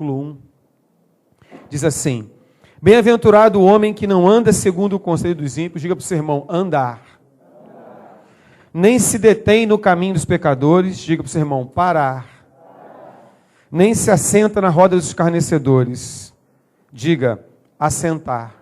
1, diz assim: bem-aventurado o homem que não anda segundo o conselho dos ímpios, diga para o seu irmão, andar. Nem se detém no caminho dos pecadores, diga para o seu irmão, parar. Nem se assenta na roda dos escarnecedores, diga, assentar.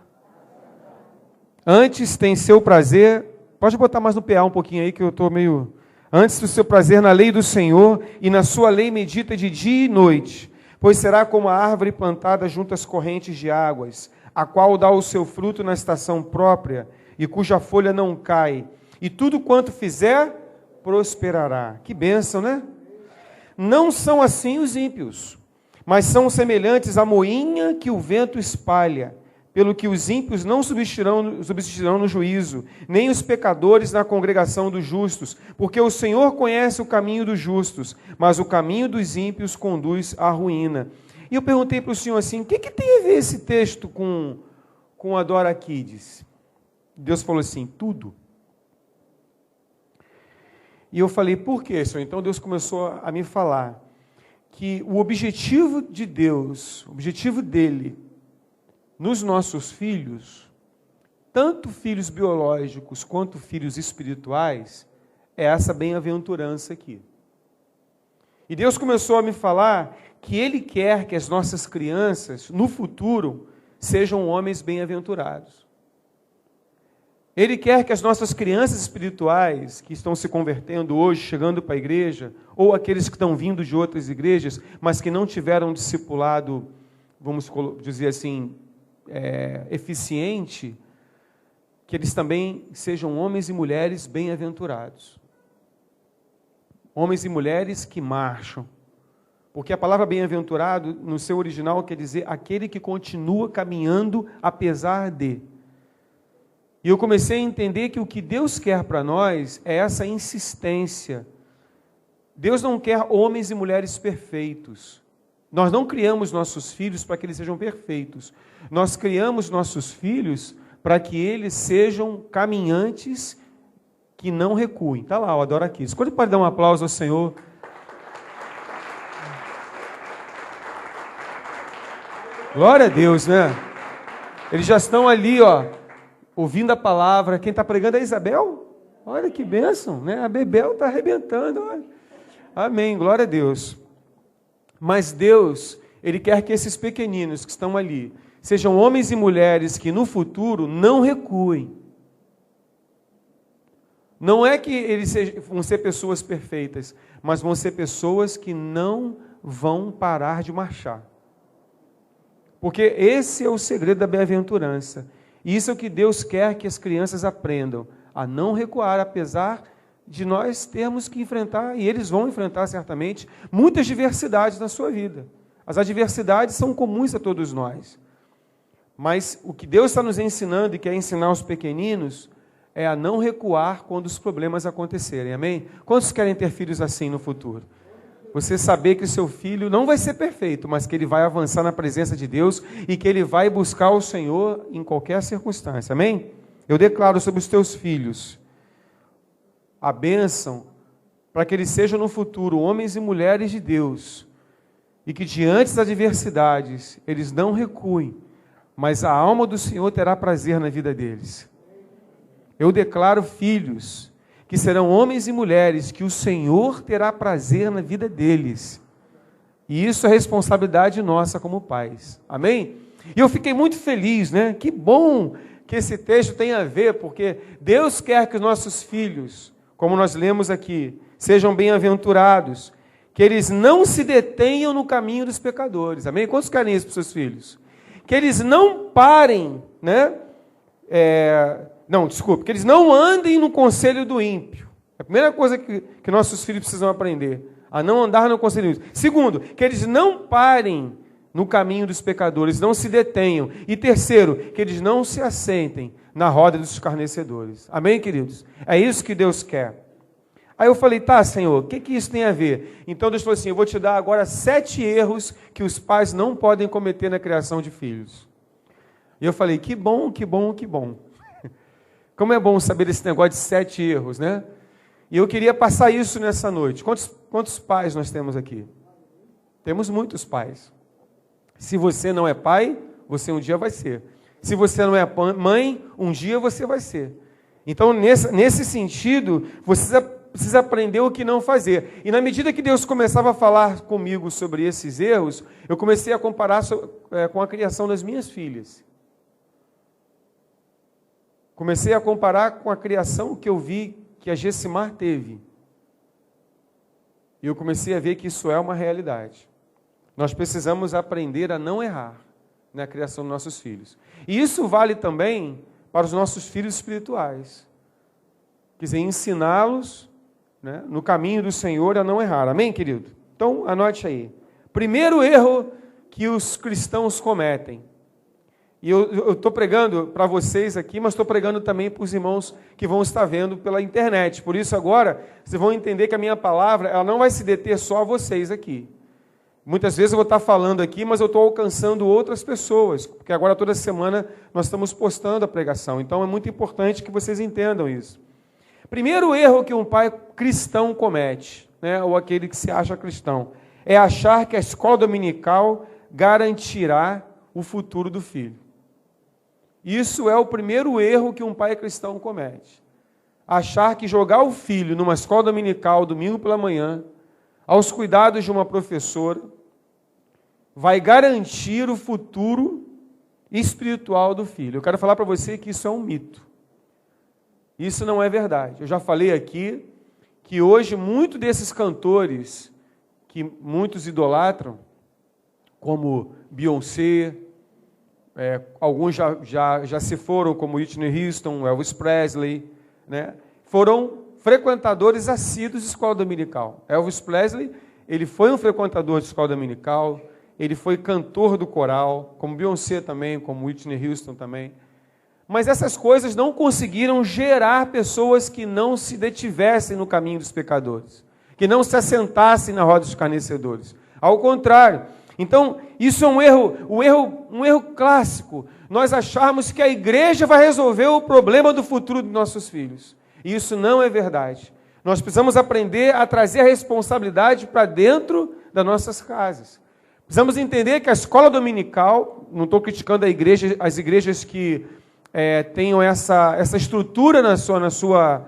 Antes tem seu prazer, pode botar mais no PA um pouquinho aí que eu estou meio... Antes do seu prazer na lei do Senhor, e na sua lei medita de dia e noite, pois será como a árvore plantada junto às correntes de águas, a qual dá o seu fruto na estação própria, e cuja folha não cai, e tudo quanto fizer, prosperará. Que bênção, né? Não são assim os ímpios, mas são semelhantes à moinha que o vento espalha, pelo que os ímpios não subsistirão no juízo, nem os pecadores na congregação dos justos, porque o Senhor conhece o caminho dos justos, mas o caminho dos ímpios conduz à ruína. E eu perguntei para o senhor assim, o que tem a ver esse texto com a Dora Kids? Deus falou assim, tudo. E eu falei, por quê, senhor? Então Deus começou a me falar que o objetivo de Deus, o objetivo dele, nos nossos filhos, tanto filhos biológicos quanto filhos espirituais, é essa bem-aventurança aqui. E Deus começou a me falar que Ele quer que as nossas crianças, no futuro, sejam homens bem-aventurados. Ele quer que as nossas crianças espirituais, que estão se convertendo hoje, chegando para a igreja, ou aqueles que estão vindo de outras igrejas, mas que não tiveram um discipulado, vamos dizer assim, eficiente, que eles também sejam homens e mulheres bem-aventurados. Homens e mulheres que marcham. Porque a palavra bem-aventurado, no seu original, quer dizer aquele que continua caminhando apesar de. E eu comecei a entender que o que Deus quer para nós é essa insistência. Deus não quer homens e mulheres perfeitos. Nós não criamos nossos filhos para que eles sejam perfeitos. Nós criamos nossos filhos para que eles sejam caminhantes que não recuem. Está lá, eu adoro aqui. Escolhe para dar um aplauso ao Senhor. Glória a Deus, né? Eles já estão ali, ó, ouvindo a palavra. Quem está pregando é a Isabel. Olha que bênção, né? A Bebel está arrebentando. Olha. Amém, glória a Deus. Mas Deus, Ele quer que esses pequeninos que estão ali, sejam homens e mulheres que no futuro não recuem. Não é que eles vão ser pessoas perfeitas, mas vão ser pessoas que não vão parar de marchar. Porque esse é o segredo da bem-aventurança. E isso é o que Deus quer que as crianças aprendam, a não recuar, apesar de nós termos que enfrentar, e eles vão enfrentar certamente, muitas diversidades na sua vida. As adversidades são comuns a todos nós. Mas o que Deus está nos ensinando e quer ensinar aos pequeninos é a não recuar quando os problemas acontecerem. Amém? Quantos querem ter filhos assim no futuro? Você saber que o seu filho não vai ser perfeito, mas que ele vai avançar na presença de Deus e que ele vai buscar o Senhor em qualquer circunstância. Amém? Eu declaro sobre os teus filhos a bênção para que eles sejam no futuro homens e mulheres de Deus e que diante das adversidades eles não recuem, mas a alma do Senhor terá prazer na vida deles. Eu declaro filhos que serão homens e mulheres que o Senhor terá prazer na vida deles. E isso é responsabilidade nossa como pais. Amém? E eu fiquei muito feliz, né? Que bom que esse texto tem a ver, porque Deus quer que os nossos filhos, como nós lemos aqui, sejam bem-aventurados, que eles não se detenham no caminho dos pecadores. Amém? Quantos querem isso para os seus filhos? Que eles não parem, né? Que eles não andem no conselho do ímpio. É a primeira coisa que nossos filhos precisam aprender, a não andar no conselho do ímpio. Segundo, que eles não parem no caminho dos pecadores, não se detenham. E terceiro, que eles não se assentem na roda dos escarnecedores. Amém, queridos? É isso que Deus quer. Aí eu falei, tá, Senhor, o que isso tem a ver? Então Deus falou assim, eu vou te dar agora 7 erros que os pais não podem cometer na criação de filhos. E eu falei, que bom, que bom, que bom. Como é bom saber esse negócio de 7 erros, né? E eu queria passar isso nessa noite. Quantos pais nós temos aqui? Temos muitos pais. Se você não é pai, você um dia vai ser. Se você não é mãe, um dia você vai ser. Então, nesse sentido, você precisa aprender o que não fazer. E na medida que Deus começava a falar comigo sobre esses erros, eu comecei a comparar com a criação das minhas filhas. Comecei a comparar com a criação que eu vi que a Gessimar teve. E eu comecei a ver que isso é uma realidade. Nós precisamos aprender a não errar na criação dos nossos filhos. E isso vale também para os nossos filhos espirituais. Quer dizer, ensiná-los, né, no caminho do Senhor a não errar. Amém, querido? Então, anote aí. Primeiro erro que os cristãos cometem. E eu estou pregando para vocês aqui, mas estou pregando também para os irmãos que vão estar vendo pela internet. Por isso agora, vocês vão entender que a minha palavra ela não vai se deter só a vocês aqui. Muitas vezes eu vou estar falando aqui, mas eu estou alcançando outras pessoas, porque agora toda semana nós estamos postando a pregação. Então é muito importante que vocês entendam isso. Primeiro erro que um pai cristão comete, né, ou aquele que se acha cristão, é achar que a escola dominical garantirá o futuro do filho. Isso é o primeiro erro que um pai cristão comete. Achar que jogar o filho numa escola dominical, domingo pela manhã, aos cuidados de uma professora, vai garantir o futuro espiritual do filho. Eu quero falar para você que isso é um mito. Isso não é verdade. Eu já falei aqui que hoje muitos desses cantores que muitos idolatram, como Beyoncé, alguns já se foram, como Whitney Houston, Elvis Presley, né? Foram frequentadores assíduos de escola dominical. Elvis Presley, ele foi um frequentador de escola dominical, ele foi cantor do coral, como Beyoncé também, como Whitney Houston também. Mas essas coisas não conseguiram gerar pessoas que não se detivessem no caminho dos pecadores, que não se assentassem na roda dos escarnecedores. Ao contrário. Então, isso é um erro clássico. Nós acharmos que a igreja vai resolver o problema do futuro dos nossos filhos. E isso não é verdade. Nós precisamos aprender a trazer a responsabilidade para dentro das nossas casas. Precisamos entender que a escola dominical, não estou criticando as igrejas que tenham essa estrutura na sua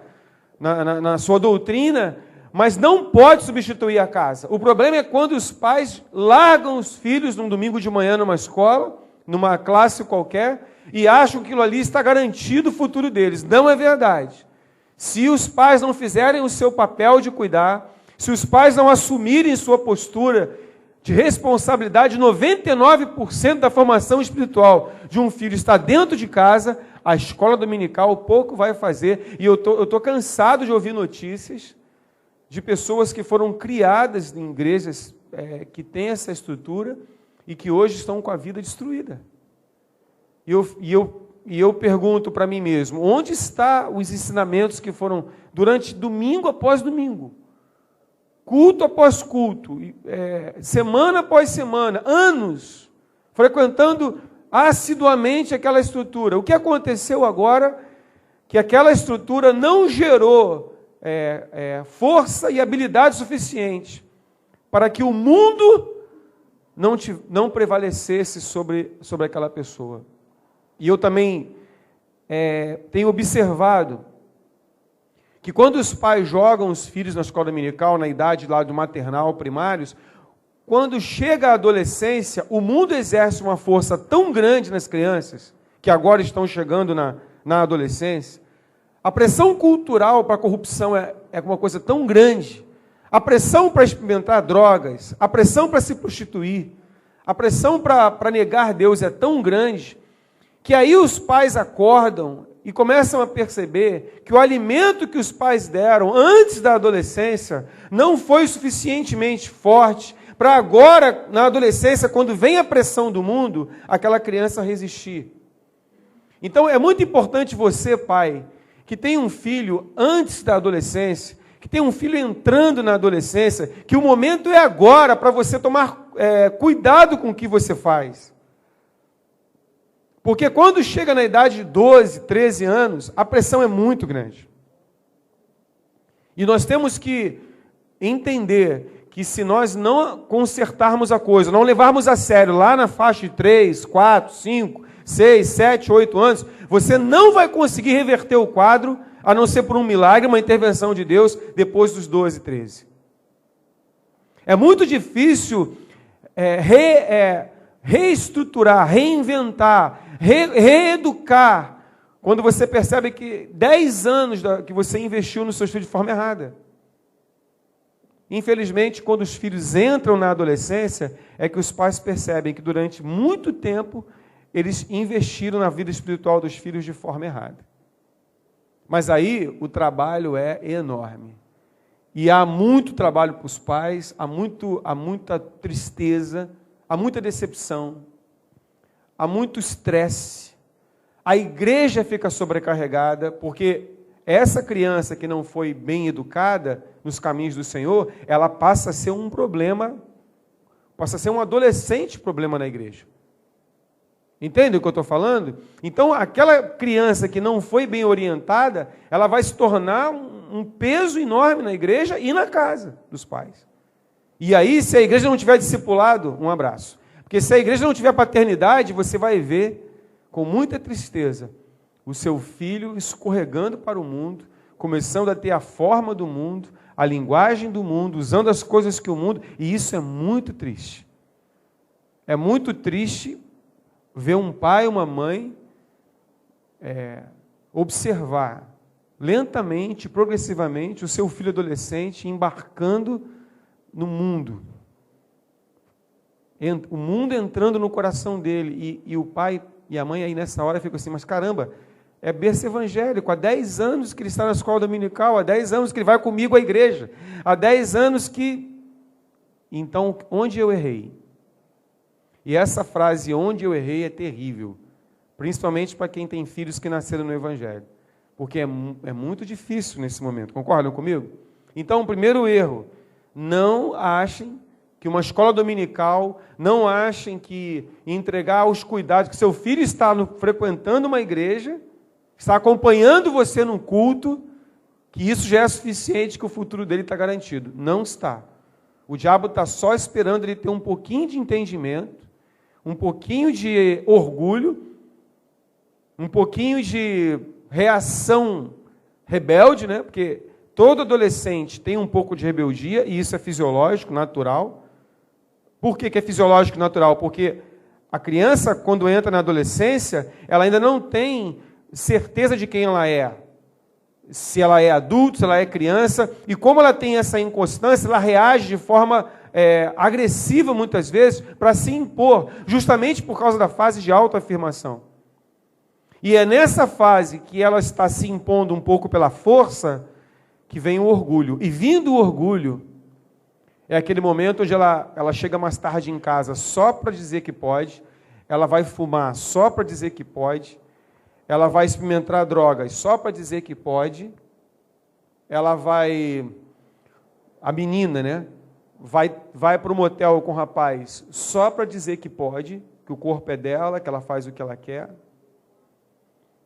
doutrina, mas não pode substituir a casa. O problema é quando os pais largam os filhos num domingo de manhã numa escola, numa classe qualquer, e acham que aquilo ali está garantido o futuro deles. Não é verdade. Se os pais não fizerem o seu papel de cuidar, se os pais não assumirem sua postura de responsabilidade, 99% da formação espiritual de um filho está dentro de casa, a escola dominical pouco vai fazer. E eu tô cansado de ouvir notícias de pessoas que foram criadas em igrejas que têm essa estrutura e que hoje estão com a vida destruída. E eu pergunto para mim mesmo, onde estão os ensinamentos que foram durante domingo após domingo, culto após culto, semana após semana, anos, frequentando assiduamente aquela estrutura? O que aconteceu agora que aquela estrutura não gerou força e habilidade suficiente para que o mundo não prevalecesse sobre aquela pessoa. E eu também tenho observado que quando os pais jogam os filhos na escola dominical, na idade lá do maternal, primários, quando chega a adolescência, o mundo exerce uma força tão grande nas crianças, que agora estão chegando na adolescência. A pressão cultural para a corrupção é uma coisa tão grande. A pressão para experimentar drogas, a pressão para se prostituir, a pressão para negar Deus é tão grande, que aí os pais acordam e começam a perceber que o alimento que os pais deram antes da adolescência não foi suficientemente forte para agora, na adolescência, quando vem a pressão do mundo, aquela criança resistir. Então é muito importante você, pai, que tem um filho antes da adolescência, que tem um filho entrando na adolescência, que o momento é agora para você tomar cuidado com o que você faz. Porque quando chega na idade de 12, 13 anos, a pressão é muito grande. E nós temos que entender que se nós não consertarmos a coisa, não levarmos a sério lá na faixa de 3, 4, 5, 6, 7, 8 anos, você não vai conseguir reverter o quadro, a não ser por um milagre, uma intervenção de Deus, depois dos 12, 13. É muito difícil reestruturar, reinventar, reeducar, quando você percebe que 10 anos que você investiu nos seus filhos de forma errada. Infelizmente, quando os filhos entram na adolescência, é que os pais percebem que durante muito tempo eles investiram na vida espiritual dos filhos de forma errada. Mas aí o trabalho é enorme. E há muito trabalho para os pais, há muita tristeza, há muita decepção, há muito estresse. A igreja fica sobrecarregada, porque essa criança que não foi bem educada nos caminhos do Senhor, ela passa a ser um problema, passa a ser um adolescente problema na igreja. Entende o que eu estou falando? Então, aquela criança que não foi bem orientada, ela vai se tornar um peso enorme na igreja e na casa dos pais. E aí, se a igreja não tiver discipulado, um abraço. Porque se a igreja não tiver paternidade, você vai ver, com muita tristeza, o seu filho escorregando para o mundo, começando a ter a forma do mundo, a linguagem do mundo, usando as coisas que o mundo... E isso é muito triste. É muito triste ver um pai e uma mãe observar lentamente, progressivamente, o seu filho adolescente embarcando no mundo. O mundo entrando no coração dele. E o pai e a mãe aí nessa hora ficam assim, mas caramba, é berço evangélico, há 10 anos que ele está na escola dominical, há 10 anos que ele vai comigo à igreja, há 10 anos que... Então, onde eu errei? E essa frase, onde eu errei, é terrível, principalmente para quem tem filhos que nasceram no evangelho, porque é muito difícil nesse momento, concordam comigo? Então, o primeiro erro, não achem que uma escola dominical, não achem que entregar os cuidados, que seu filho está frequentando uma igreja, está acompanhando você num culto, que isso já é suficiente, que o futuro dele está garantido. Não está. O diabo está só esperando ele ter um pouquinho de entendimento, um pouquinho de orgulho, um pouquinho de reação rebelde, né? Porque todo adolescente tem um pouco de rebeldia, e isso é fisiológico, natural. Por que é fisiológico e natural? Porque a criança, quando entra na adolescência, ela ainda não tem certeza de quem ela é. Se ela é adulto, se ela é criança. E como ela tem essa inconstância, ela reage de forma agressiva, muitas vezes, para se impor, justamente por causa da fase de autoafirmação. E é nessa fase que ela está se impondo um pouco pela força, que vem o orgulho. E vindo o orgulho, é aquele momento onde ela chega mais tarde em casa só para dizer que pode, ela vai fumar só para dizer que pode, ela vai experimentar drogas só para dizer que pode, a menina, né, vai para o motel com o rapaz só para dizer que pode, que o corpo é dela, que ela faz o que ela quer.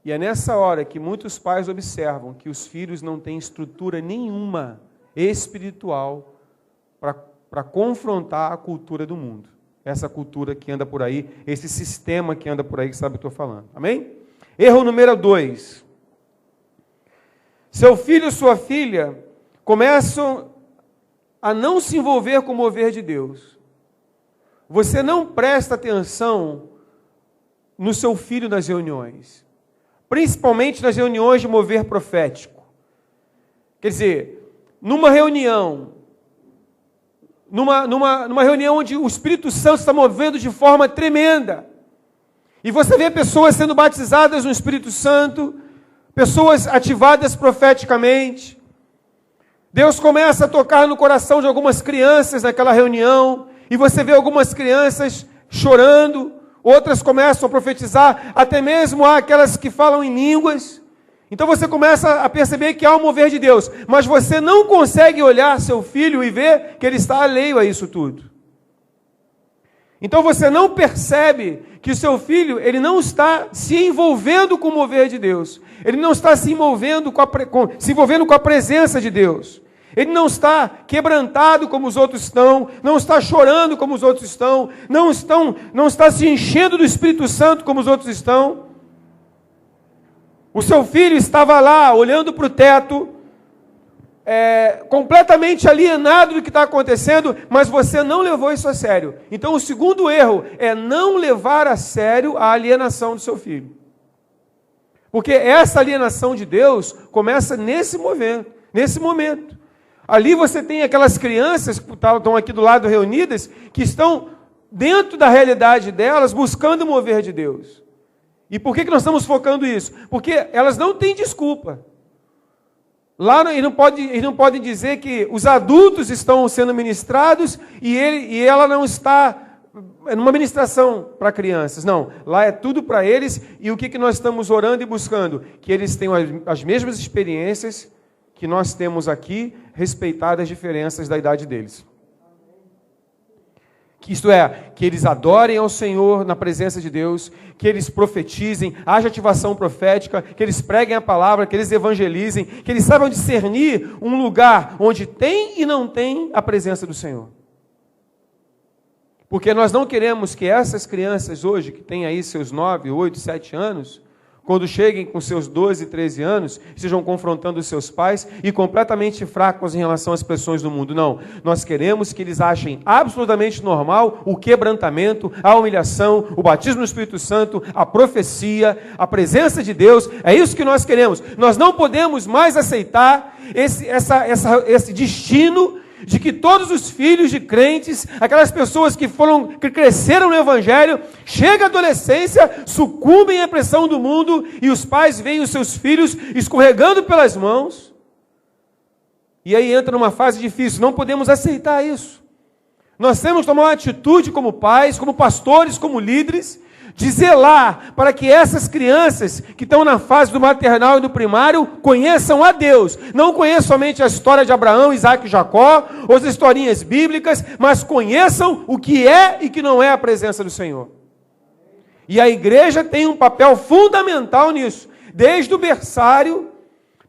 E é nessa hora que muitos pais observam que os filhos não têm estrutura nenhuma espiritual para confrontar a cultura do mundo. Essa cultura que anda por aí, esse sistema que anda por aí, que sabe o que eu estou falando. Amém? Erro número 2. Seu filho e sua filha começam a não se envolver com o mover de Deus. Você não presta atenção no seu filho nas reuniões, principalmente nas reuniões de mover profético. Quer dizer, numa reunião onde o Espírito Santo está movendo de forma tremenda, e você vê pessoas sendo batizadas no Espírito Santo, pessoas ativadas profeticamente, Deus começa a tocar no coração de algumas crianças naquela reunião, e você vê algumas crianças chorando, outras começam a profetizar, até mesmo há aquelas que falam em línguas. Então você começa a perceber que há um mover de Deus, mas você não consegue olhar seu filho e ver que ele está alheio a isso tudo. Então você não percebe que o seu filho, ele não está se envolvendo com o mover de Deus. Ele não está se envolvendo com a presença de Deus. Ele não está quebrantado como os outros estão, não está chorando como os outros estão, não está se enchendo do Espírito Santo como os outros estão. O seu filho estava lá, olhando para o teto, completamente alienado do que está acontecendo, mas você não levou isso a sério. Então o segundo erro é não levar a sério a alienação do seu filho. Porque essa alienação de Deus começa nesse momento. Ali você tem aquelas crianças que estão aqui do lado reunidas, que estão dentro da realidade delas, buscando o mover de Deus. E por que nós estamos focando isso? Porque elas não têm desculpa. Lá eles não podem dizer que os adultos estão sendo ministrados e ela não está numa ministração para crianças. Não, lá é tudo para eles. E o que nós estamos orando e buscando? Que eles tenham as mesmas experiências que nós temos aqui, respeitadas as diferenças da idade deles. Isto é, que eles adorem ao Senhor na presença de Deus, que eles profetizem, haja ativação profética, que eles preguem a palavra, que eles evangelizem, que eles saibam discernir um lugar onde tem e não tem a presença do Senhor. Porque nós não queremos que essas crianças hoje, que têm aí seus 9, 8, 7 anos, quando cheguem com seus 12, 13 anos, estejam confrontando os seus pais e completamente fracos em relação às pressões do mundo. Não, nós queremos que eles achem absolutamente normal o quebrantamento, a humilhação, o batismo no Espírito Santo, a profecia, a presença de Deus. É isso que nós queremos. Nós não podemos mais aceitar esse destino de que todos os filhos de crentes, aquelas pessoas que cresceram no Evangelho, chega a adolescência, sucumbem à pressão do mundo e os pais veem os seus filhos escorregando pelas mãos. E aí entra numa fase difícil. Não podemos aceitar isso. Nós temos que tomar uma atitude como pais, como pastores, como líderes, de zelar para que essas crianças que estão na fase do maternal e do primário conheçam a Deus. Não conheçam somente a história de Abraão, Isaac e Jacó, ou as historinhas bíblicas, mas conheçam o que é e que não é a presença do Senhor. E a igreja tem um papel fundamental nisso. Desde o berçário,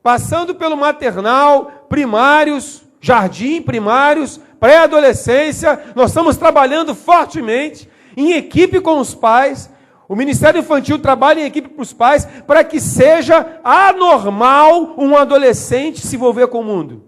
passando pelo maternal, primários, jardim, primários, pré-adolescência, nós estamos trabalhando fortemente em equipe com os pais. O Ministério Infantil trabalha em equipe para os pais para que seja anormal um adolescente se envolver com o mundo.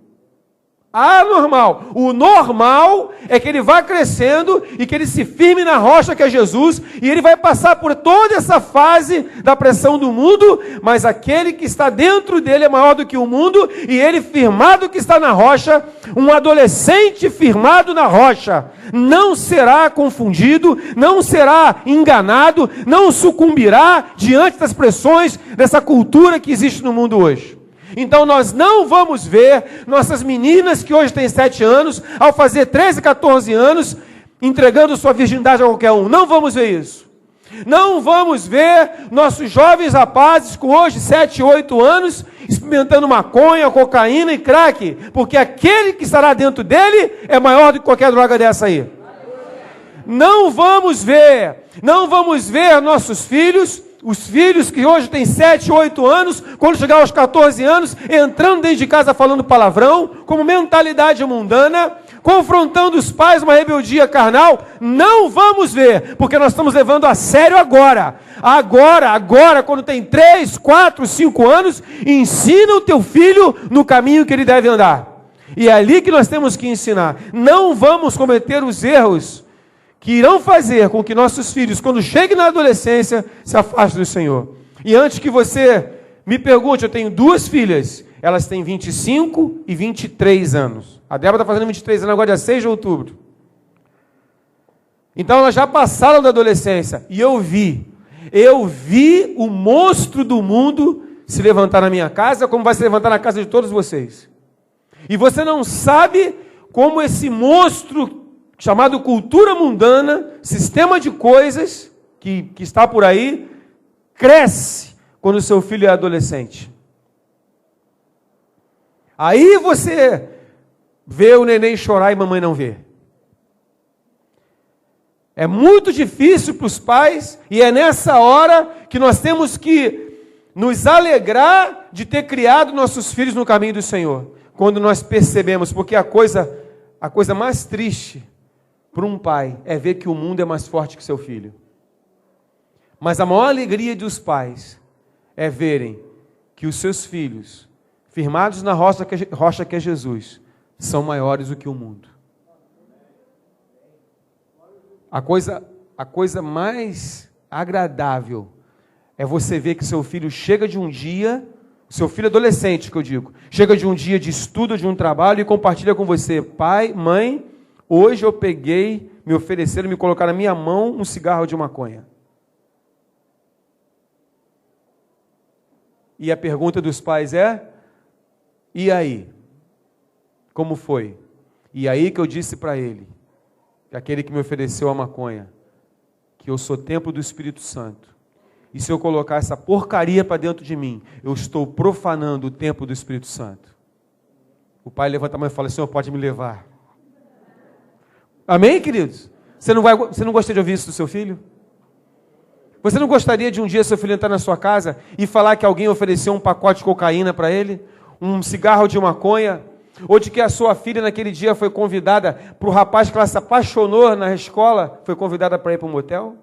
Anormal. O normal é que ele vá crescendo e que ele se firme na rocha que é Jesus, e ele vai passar por toda essa fase da pressão do mundo, mas aquele que está dentro dele é maior do que o mundo, e ele firmado que está na rocha, um adolescente firmado na rocha, não será confundido, não será enganado, não sucumbirá diante das pressões dessa cultura que existe no mundo hoje. Então nós não vamos ver nossas meninas que hoje têm 7 anos, ao fazer 13, 14 anos, entregando sua virgindade a qualquer um. Não vamos ver isso. Não vamos ver nossos jovens rapazes com hoje 7, 8 anos, experimentando maconha, cocaína e crack, porque aquele que estará dentro dele é maior do que qualquer droga dessa aí. Não vamos ver nossos filhos, os filhos que hoje têm 7, 8 anos, quando chegar aos 14 anos, entrando dentro de casa falando palavrão, como mentalidade mundana, confrontando os pais, uma rebeldia carnal. Não vamos ver, porque nós estamos levando a sério agora. Agora, quando tem 3, 4, 5 anos, ensina o teu filho no caminho que ele deve andar. E é ali que nós temos que ensinar. Não vamos cometer os erros que irão fazer com que nossos filhos, quando cheguem na adolescência, se afastem do Senhor. E antes que você me pergunte, eu tenho 2 filhas, elas têm 25 e 23 anos. A Débora está fazendo 23 anos agora, dia 6 de outubro. Então elas já passaram da adolescência, e eu vi o monstro do mundo se levantar na minha casa, como vai se levantar na casa de todos vocês. E você não sabe como esse monstro chamado cultura mundana, sistema de coisas que está por aí, cresce quando o seu filho é adolescente. Aí você vê o neném chorar e mamãe não vê. É muito difícil para os pais, e é nessa hora que nós temos que nos alegrar de ter criado nossos filhos no caminho do Senhor. quando nós percebemos, porque a coisa mais triste para um pai é ver que o mundo é mais forte que seu filho. Mas a maior alegria dos pais é verem que os seus filhos, firmados na rocha que é Jesus, são maiores do que o mundo. A coisa mais agradável é você ver que seu filho chega de um dia, seu filho adolescente, que eu digo, chega de um dia de estudo, de um trabalho e compartilha com você: pai, mãe, hoje eu peguei, me ofereceram, me colocaram na minha mão um cigarro de maconha. E a pergunta dos pais é: e aí? Como foi? E aí que eu disse para ele, aquele que me ofereceu a maconha, que eu sou templo do Espírito Santo. E se eu colocar essa porcaria para dentro de mim, eu estou profanando o templo do Espírito Santo. O pai levanta a mão e fala: Senhor, pode me levar. Amém, queridos? Você não gostaria de ouvir isso do seu filho? Você não gostaria de um dia seu filho entrar na sua casa e falar que alguém ofereceu um pacote de cocaína para ele? Um cigarro de maconha? Ou de que a sua filha naquele dia foi convidada para o rapaz que ela se apaixonou na escola, foi convidada para ir para um motel?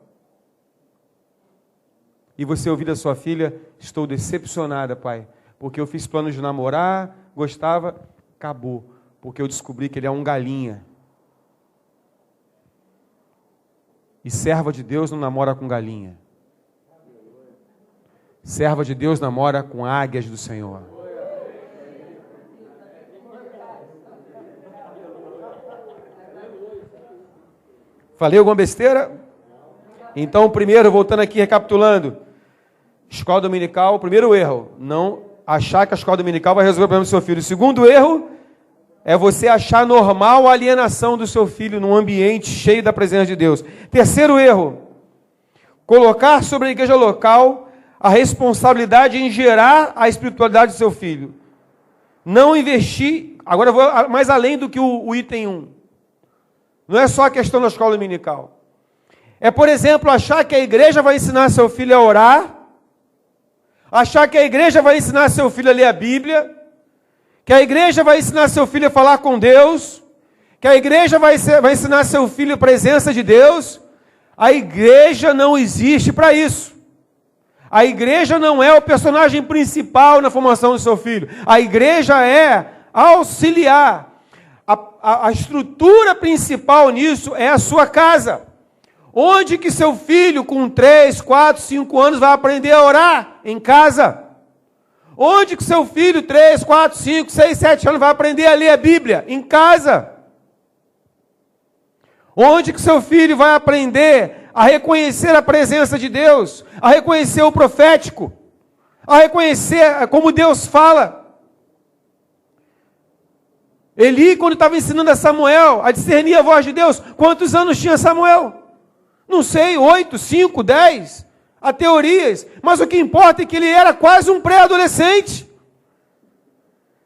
E você ouvir da sua filha: estou decepcionada, pai, porque eu fiz planos de namorar, gostava, acabou, porque eu descobri que ele é um galinha. E serva de Deus não namora com galinha. Serva de Deus namora com águias do Senhor. Falei alguma besteira? Então, primeiro, voltando aqui, recapitulando. Escola dominical, primeiro erro, não achar que a escola dominical vai resolver o problema do seu filho. O segundo erro é você achar normal a alienação do seu filho num ambiente cheio da presença de Deus. Terceiro erro, colocar sobre a igreja local a responsabilidade em gerar a espiritualidade do seu filho. Não investir, agora eu vou mais além do que o item 1. Não é só a questão da escola dominical. É, por exemplo, achar que a igreja vai ensinar seu filho a orar, achar que a igreja vai ensinar seu filho a ler a Bíblia, que a igreja vai ensinar seu filho a falar com Deus, que a igreja vai ensinar seu filho a presença de Deus. A igreja não existe para isso. A igreja não é o personagem principal na formação do seu filho. A igreja é auxiliar. A estrutura principal nisso é a sua casa. Onde que seu filho com 3, 4, 5 anos vai aprender a orar? Em casa. Onde que seu filho, 3, 4, 5, 6, 7 anos, vai aprender a ler a Bíblia? Em casa. Onde que seu filho vai aprender a reconhecer a presença de Deus, a reconhecer o profético, a reconhecer como Deus fala? Eli, quando estava ensinando a Samuel a discernir a voz de Deus, quantos anos tinha Samuel? Não sei, 8, 5, 10, há teorias, mas o que importa é que ele era quase um pré-adolescente.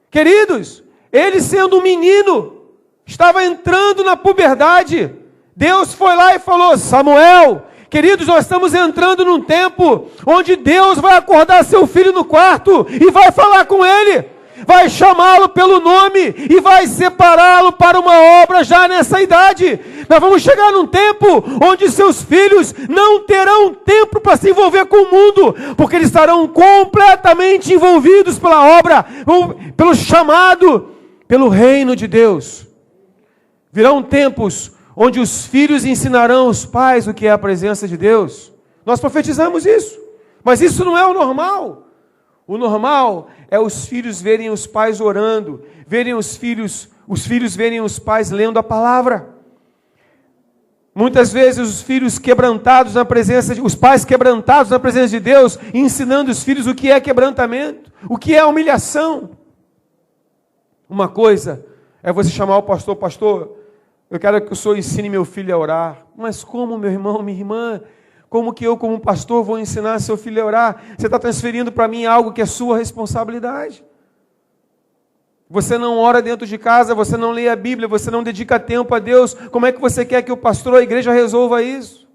Queridos, ele sendo um menino, estava entrando na puberdade. Deus foi lá e falou: Samuel, queridos, nós estamos entrando num tempo onde Deus vai acordar seu filho no quarto e vai falar com ele, vai chamá-lo pelo nome e vai separá-lo para uma obra já nessa idade. Nós vamos chegar num tempo onde seus filhos não terão tempo para se envolver com o mundo, porque eles estarão completamente envolvidos pela obra, pelo chamado, pelo reino de Deus. Virão tempos onde os filhos ensinarão os pais o que é a presença de Deus. Nós profetizamos isso, mas isso não é o normal. O normal é os filhos verem os pais orando, verem os filhos verem os pais lendo a palavra. Muitas vezes os filhos quebrantados na presença os pais quebrantados na presença de Deus, ensinando os filhos o que é quebrantamento, o que é humilhação. Uma coisa é você chamar o pastor: pastor, eu quero que o senhor ensine meu filho a orar. Mas como, meu irmão, minha irmã? Como que eu, como pastor, vou ensinar seu filho a orar? Você está transferindo para mim algo que é sua responsabilidade. Você não ora dentro de casa, você não lê a Bíblia, você não dedica tempo a Deus. Como é que você quer que o pastor ou a igreja resolva isso?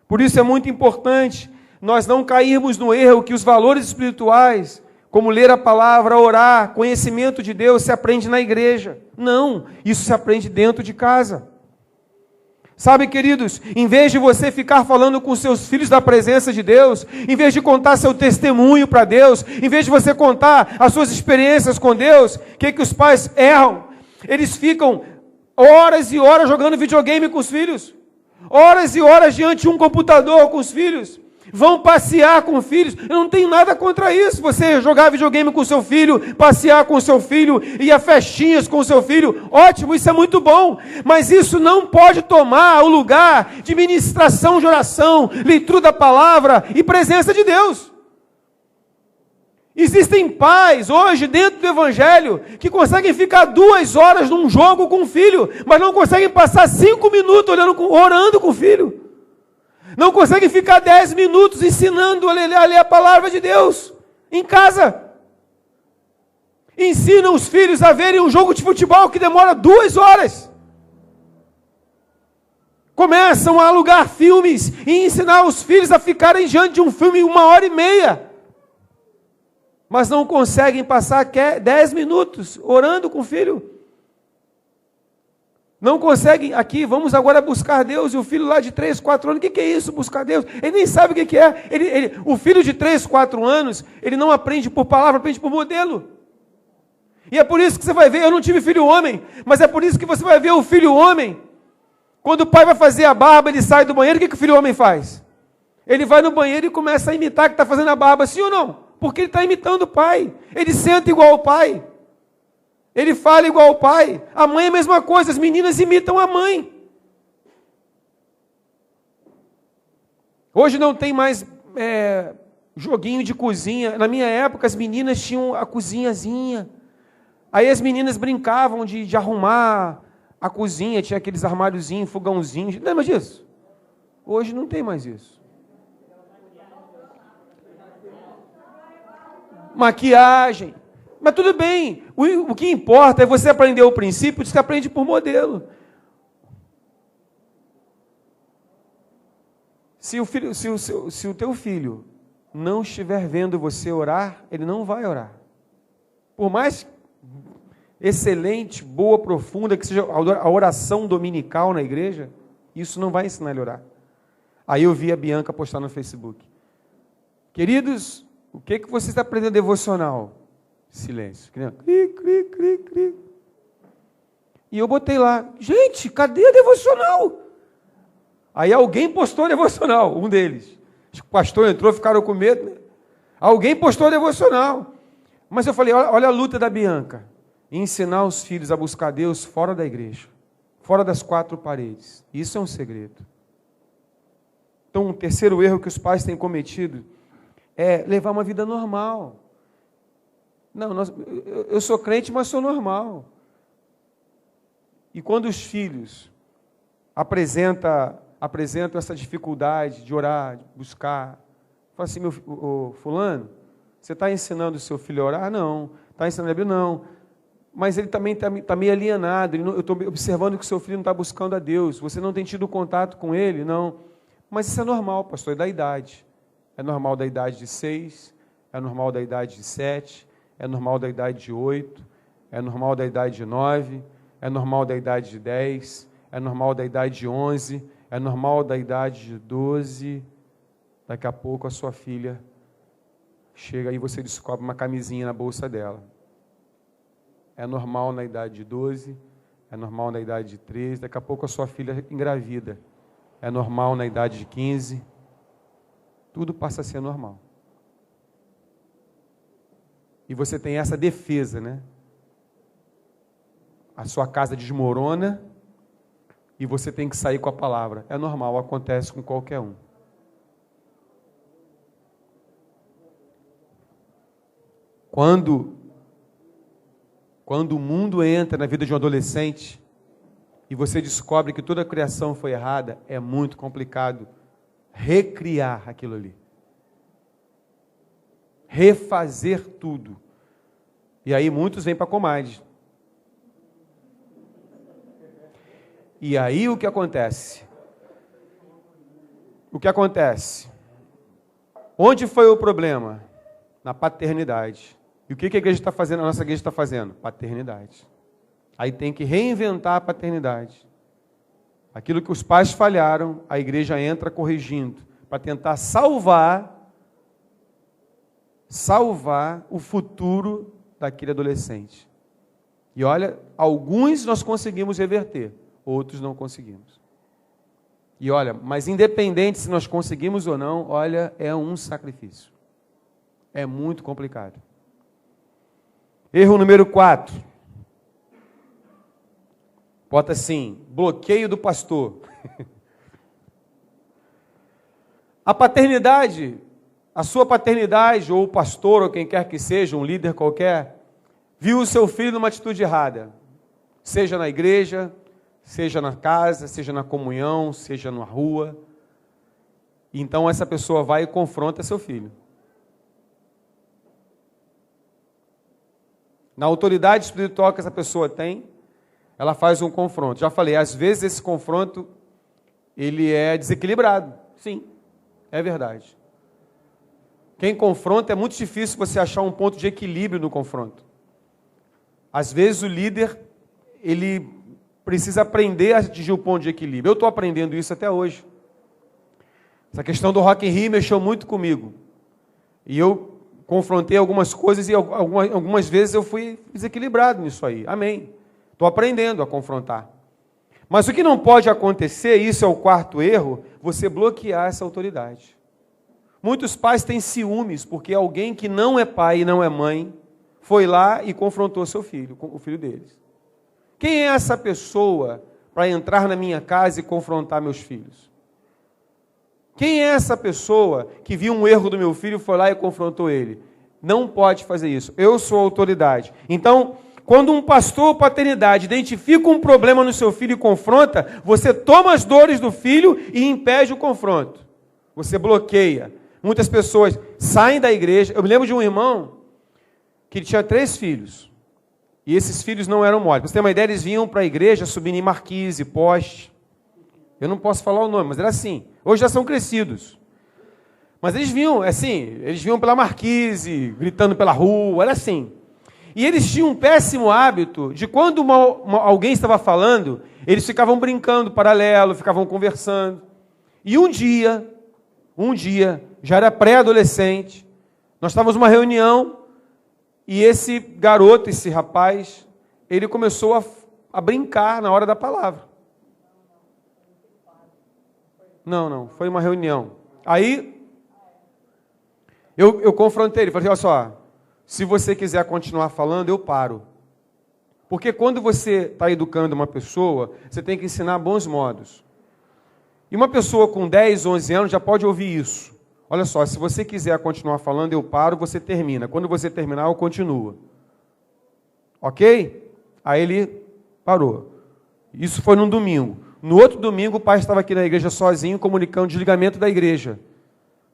Por isso é muito importante nós não cairmos no erro que os valores espirituais como ler a palavra, orar, conhecimento de Deus se aprende na igreja. Não, isso se aprende dentro de casa. Sabe, queridos, em vez de você ficar falando com seus filhos da presença de Deus, em vez de contar seu testemunho para Deus, em vez de você contar as suas experiências com Deus, o que os pais erram? Eles ficam horas e horas jogando videogame com os filhos, horas e horas diante de um computador com os filhos, vão passear com filhos. Eu não tenho nada contra isso, você jogar videogame com seu filho, passear com seu filho, ir a festinhas com seu filho, ótimo, isso é muito bom, mas isso não pode tomar o lugar de ministração de oração, leitura da palavra e presença de Deus. Existem pais hoje dentro do evangelho que conseguem ficar 2 horas num jogo com o filho, mas não conseguem passar 5 minutos orando com o filho. Não conseguem ficar 10 minutos ensinando a ler a palavra de Deus em casa. Ensinam os filhos a verem um jogo de futebol que demora 2 horas. Começam a alugar filmes e ensinar os filhos a ficarem diante de um filme 1h30. Mas não conseguem passar 10 minutos orando com o filho. Não conseguem, aqui, vamos agora buscar Deus, e o filho lá de 3, 4 anos, o que é isso, buscar Deus? Ele nem sabe o que é. O filho de 3, 4 anos, ele não aprende por palavra, aprende por modelo. E é por isso que você vai ver, eu não tive filho homem, mas é por isso que você vai ver o filho homem, quando o pai vai fazer a barba, ele sai do banheiro, o que o filho homem faz? Ele vai no banheiro e começa a imitar que está fazendo a barba, sim ou não? Porque ele está imitando o pai, ele senta igual ao pai. Ele fala igual ao pai. A mãe é a mesma coisa, as meninas imitam a mãe. Hoje não tem mais joguinho de cozinha. Na minha época, as meninas tinham a cozinhazinha. Aí as meninas brincavam de arrumar a cozinha, tinha aqueles armáriozinhos, fogãozinhos. Lembra disso? Hoje não tem mais isso. Maquiagem. Mas tudo bem, o que importa é você aprender o princípio, você aprende por modelo. Se o teu filho não estiver vendo você orar, ele não vai orar. Por mais excelente, boa, profunda que seja a oração dominical na igreja, isso não vai ensinar ele a orar. Aí eu vi a Bianca postar no Facebook. Queridos, o que você está aprendendo devocional? Silêncio. Cri, cri, cri, cri. E eu botei lá, gente, cadê a devocional? Aí alguém postou a devocional, um deles. O pastor entrou, ficaram com medo. Né? Alguém postou a devocional. Mas eu falei, olha a luta da Bianca. Ensinar os filhos a buscar Deus fora da igreja. Fora das 4 paredes. Isso é um segredo. Então, um terceiro erro que os pais têm cometido é levar uma vida normal. Não, eu sou crente, mas sou normal. E quando os filhos apresentam essa dificuldade de orar, de buscar, fala assim, fulano, você está ensinando o seu filho a orar? Não. Está ensinando a Bíblia? Não. Mas ele também está meio alienado, eu estou observando que o seu filho não está buscando a Deus, você não tem tido contato com ele? Não. Mas isso é normal, pastor, é da idade. É normal da idade de 6, é normal da idade de 7, é normal da idade de 8, é normal da idade de 9, é normal da idade de 10, é normal da idade de 11, é normal da idade de 12. Daqui a pouco a sua filha chega e você descobre uma camisinha na bolsa dela. É normal na idade de 12, é normal na idade de 13, daqui a pouco a sua filha engravida. É normal na idade de 15. Tudo passa a ser normal. E você tem essa defesa, né? A sua casa desmorona e você tem que sair com a palavra. É normal, acontece com qualquer um. Quando o mundo entra na vida de um adolescente e você descobre que toda a criação foi errada, é muito complicado recriar aquilo ali. Refazer tudo. E aí muitos vêm para a comadre. E aí o que acontece? O que acontece? Onde foi o problema? Na paternidade. E o que a igreja está fazendo? A nossa igreja está fazendo? Paternidade. Aí tem que reinventar a paternidade. Aquilo que os pais falharam, a igreja entra corrigindo, para tentar salvar o futuro daquele adolescente. E olha, alguns nós conseguimos reverter, outros não conseguimos. E olha, mas independente se nós conseguimos ou não, olha, é um sacrifício. É muito complicado. Erro número 4. Bota assim, bloqueio do pastor. A paternidade, a sua paternidade, ou o pastor, ou quem quer que seja, um líder qualquer, viu o seu filho numa atitude errada. Seja na igreja, seja na casa, seja na comunhão, seja na rua. Então essa pessoa vai e confronta seu filho. Na autoridade espiritual que essa pessoa tem, ela faz um confronto. Já falei, às vezes esse confronto, ele é desequilibrado. Sim, é verdade. Quem confronta, é muito difícil você achar um ponto de equilíbrio no confronto. Às vezes o líder, ele precisa aprender a atingir o ponto de equilíbrio. Eu estou aprendendo isso até hoje. Essa questão do Rock in Rio mexeu muito comigo. E eu confrontei algumas coisas e algumas vezes eu fui desequilibrado nisso aí. Amém. Estou aprendendo a confrontar. Mas o que não pode acontecer, isso é o 4º erro, você bloquear essa autoridade. Muitos pais têm ciúmes porque alguém que não é pai e não é mãe foi lá e confrontou seu filho, o filho deles. Quem é essa pessoa para entrar na minha casa e confrontar meus filhos? Quem é essa pessoa que viu um erro do meu filho e foi lá e confrontou ele? Não pode fazer isso. Eu sou a autoridade. Então, quando um pastor ou paternidade identifica um problema no seu filho e confronta, você toma as dores do filho e impede o confronto. Você bloqueia. Muitas pessoas saem da igreja. Eu me lembro de um irmão que tinha 3 filhos. E esses filhos não eram moles. Para você ter uma ideia, eles vinham para a igreja subindo em marquise, poste. Eu não posso falar o nome, mas era assim. Hoje já são crescidos. Mas eles vinham, eles vinham pela marquise, gritando pela rua, era assim. E eles tinham um péssimo hábito de quando alguém estava falando, eles ficavam brincando paralelo, ficavam conversando. E um dia, já era pré-adolescente, nós estávamos numa reunião e esse garoto, esse rapaz, ele começou a brincar na hora da palavra. Não, foi uma reunião. Aí, eu confrontei ele, falei, olha só, se você quiser continuar falando, eu paro. Porque quando você está educando uma pessoa, você tem que ensinar bons modos. E uma pessoa com 10, 11 anos já pode ouvir isso. Olha só, se você quiser continuar falando, eu paro, você termina. Quando você terminar, eu continuo. Ok? Aí ele parou. Isso foi num domingo. No outro domingo, o pai estava aqui na igreja sozinho, comunicando o desligamento da igreja.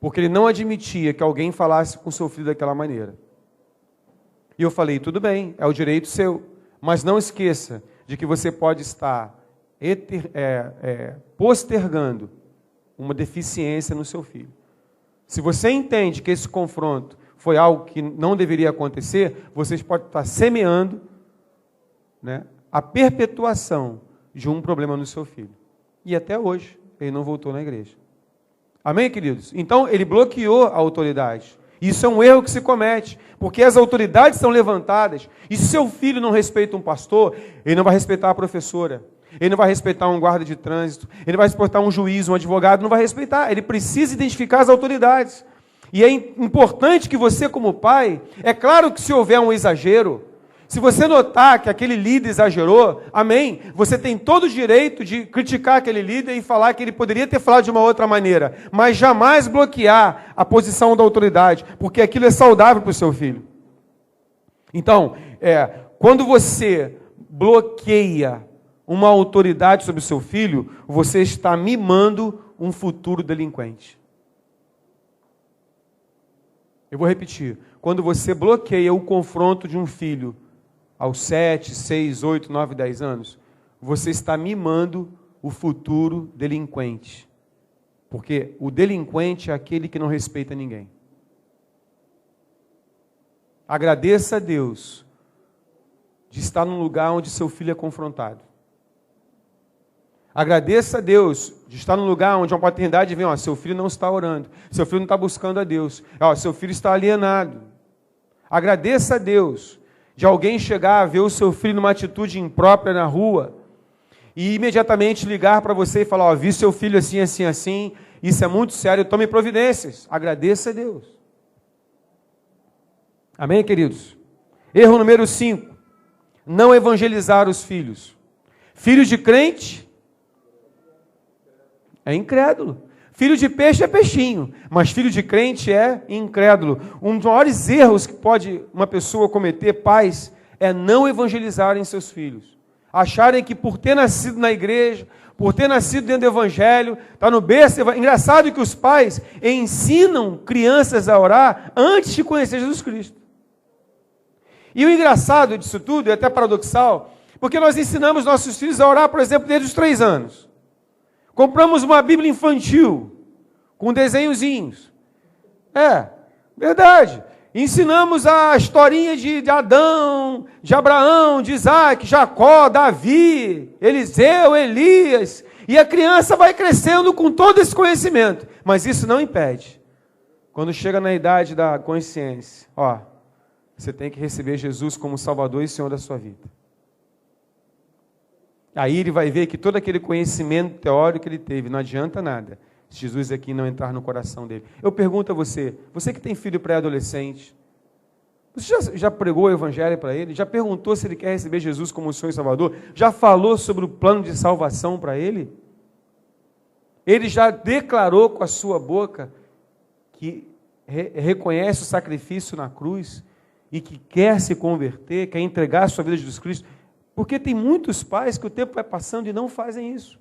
Porque ele não admitia que alguém falasse com seu filho daquela maneira. E eu falei, tudo bem, é o direito seu. Mas não esqueça de que você pode estar postergando uma deficiência no seu filho. Se você entende que esse confronto foi algo que não deveria acontecer, vocês podem estar semeando, né, a perpetuação de um problema no seu filho. E até hoje, ele não voltou na igreja. Amém, queridos? Então, ele bloqueou a autoridade. Isso é um erro que se comete, porque as autoridades são levantadas, e se seu filho não respeita um pastor, ele não vai respeitar a professora, ele não vai respeitar um guarda de trânsito, ele não vai respeitar um juiz, um advogado, não vai respeitar. Ele precisa identificar as autoridades. E é importante que você, como pai, é claro que se houver um exagero, se você notar que aquele líder exagerou, amém, você tem todo o direito de criticar aquele líder e falar que ele poderia ter falado de uma outra maneira, mas jamais bloquear a posição da autoridade, porque aquilo é saudável para o seu filho. Então, quando você bloqueia uma autoridade sobre o seu filho, você está mimando um futuro delinquente. Eu vou repetir. Quando você bloqueia o confronto de um filho aos 7, 6, 8, 9, 10 anos, você está mimando o futuro delinquente. Porque o delinquente é aquele que não respeita ninguém. Agradeça a Deus de estar num lugar onde seu filho é confrontado. Agradeça a Deus de estar num lugar onde uma paternidade vem, seu filho não está orando, seu filho não está buscando a Deus, seu filho está alienado. Agradeça a Deus de alguém chegar a ver o seu filho numa atitude imprópria na rua e imediatamente ligar para você e falar, vi seu filho assim, assim, assim, isso é muito sério, tome providências. Agradeça a Deus. Amém, queridos? Erro número 5, não evangelizar os filhos. Filho de crente é incrédulo. Filho de peixe é peixinho, mas filho de crente é incrédulo. Um dos maiores erros que pode uma pessoa cometer, pais, é não evangelizarem seus filhos. Acharem que por ter nascido na igreja, por ter nascido dentro do evangelho, está no berço. Engraçado que os pais ensinam crianças a orar antes de conhecer Jesus Cristo. E o engraçado disso tudo, é até paradoxal, porque nós ensinamos nossos filhos a orar, por exemplo, desde os 3 anos. Compramos uma Bíblia infantil, com desenhozinhos. Verdade. Ensinamos a historinha de Adão, de Abraão, de Isaac, Jacó, Davi, Eliseu, Elias. E a criança vai crescendo com todo esse conhecimento. Mas isso não impede. Quando chega na idade da consciência, você tem que receber Jesus como Salvador e Senhor da sua vida. Aí ele vai ver que todo aquele conhecimento teórico que ele teve não adianta nada, se Jesus aqui não entrar no coração dele. Eu pergunto a você que tem filho pré-adolescente, você já pregou o evangelho para ele? Já perguntou se ele quer receber Jesus como Senhor e Salvador? Já falou sobre o plano de salvação para ele? Ele já declarou com a sua boca que reconhece o sacrifício na cruz e que quer se converter, quer entregar a sua vida a Jesus Cristo? Porque tem muitos pais que o tempo vai passando e não fazem isso.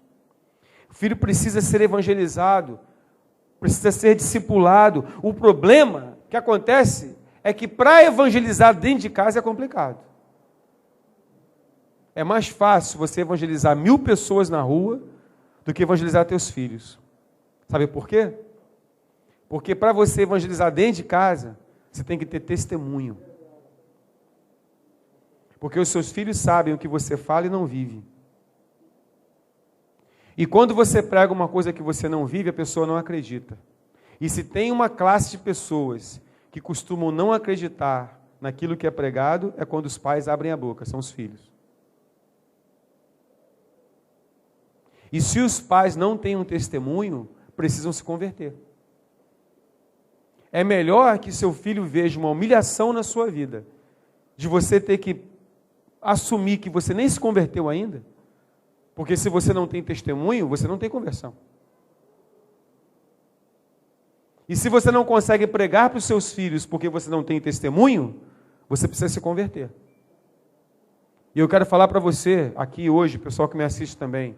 O filho precisa ser evangelizado, precisa ser discipulado. O problema que acontece é que para evangelizar dentro de casa é complicado. É mais fácil você evangelizar 1000 pessoas na rua do que evangelizar teus filhos. Sabe por quê? Porque para você evangelizar dentro de casa, você tem que ter testemunho. Porque os seus filhos sabem o que você fala e não vive. E quando você prega uma coisa que você não vive, a pessoa não acredita. E se tem uma classe de pessoas que costumam não acreditar naquilo que é pregado, é quando os pais abrem a boca, são os filhos. E se os pais não têm um testemunho, precisam se converter. É melhor que seu filho veja uma humilhação na sua vida, de você ter que assumir que você nem se converteu ainda, porque se você não tem testemunho, você não tem conversão. E se você não consegue pregar para os seus filhos porque você não tem testemunho, você precisa se converter. E eu quero falar para você, aqui hoje, pessoal que me assiste também,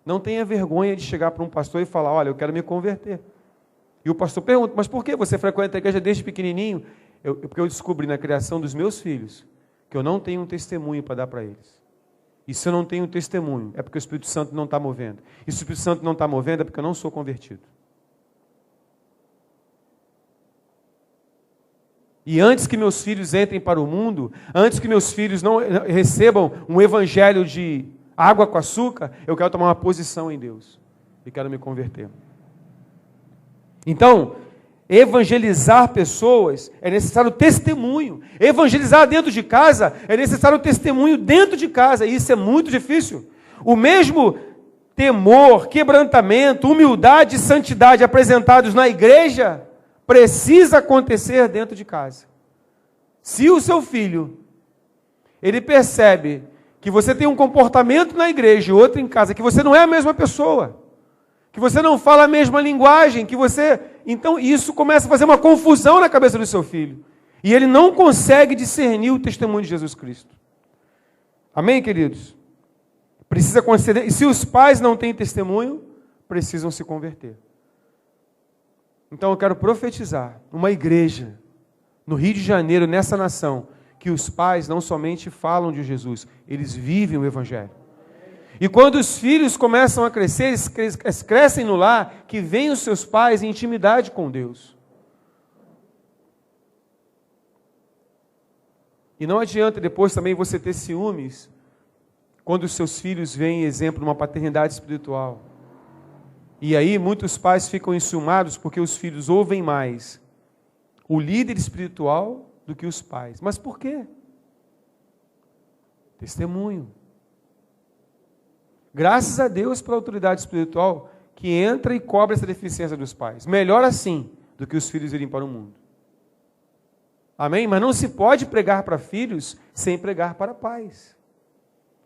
não tenha vergonha de chegar para um pastor e falar, olha, eu quero me converter. E o pastor pergunta, mas por que você frequenta a igreja desde pequenininho? Porque eu descobri na criação dos meus filhos que eu não tenho um testemunho para dar para eles. E se eu não tenho um testemunho, é porque o Espírito Santo não está movendo. E se o Espírito Santo não está movendo, é porque eu não sou convertido. E antes que meus filhos entrem para o mundo, antes que meus filhos não recebam um evangelho de água com açúcar, eu quero tomar uma posição em Deus. E quero me converter. Então, evangelizar pessoas é necessário testemunho. Evangelizar dentro de casa é necessário testemunho dentro de casa. E isso é muito difícil. O mesmo temor, quebrantamento, humildade e santidade apresentados na igreja precisa acontecer dentro de casa. Se o seu filho, ele percebe que você tem um comportamento na igreja e outro em casa, que você não é a mesma pessoa, que você não fala a mesma linguagem, que você... Então isso começa a fazer uma confusão na cabeça do seu filho. E ele não consegue discernir o testemunho de Jesus Cristo. Amém, queridos? Precisa conceder... E se os pais não têm testemunho, precisam se converter. Então eu quero profetizar uma igreja no Rio de Janeiro, nessa nação, que os pais não somente falam de Jesus, eles vivem o Evangelho. E quando os filhos começam a crescer, eles crescem no lar, que veem os seus pais em intimidade com Deus. E não adianta depois também você ter ciúmes quando os seus filhos veem exemplo de uma paternidade espiritual. E aí muitos pais ficam enciumados porque os filhos ouvem mais o líder espiritual do que os pais. Mas por quê? Testemunho. Graças a Deus pela autoridade espiritual que entra e cobre essa deficiência dos pais. Melhor assim do que os filhos irem para o mundo. Amém? Mas não se pode pregar para filhos sem pregar para pais.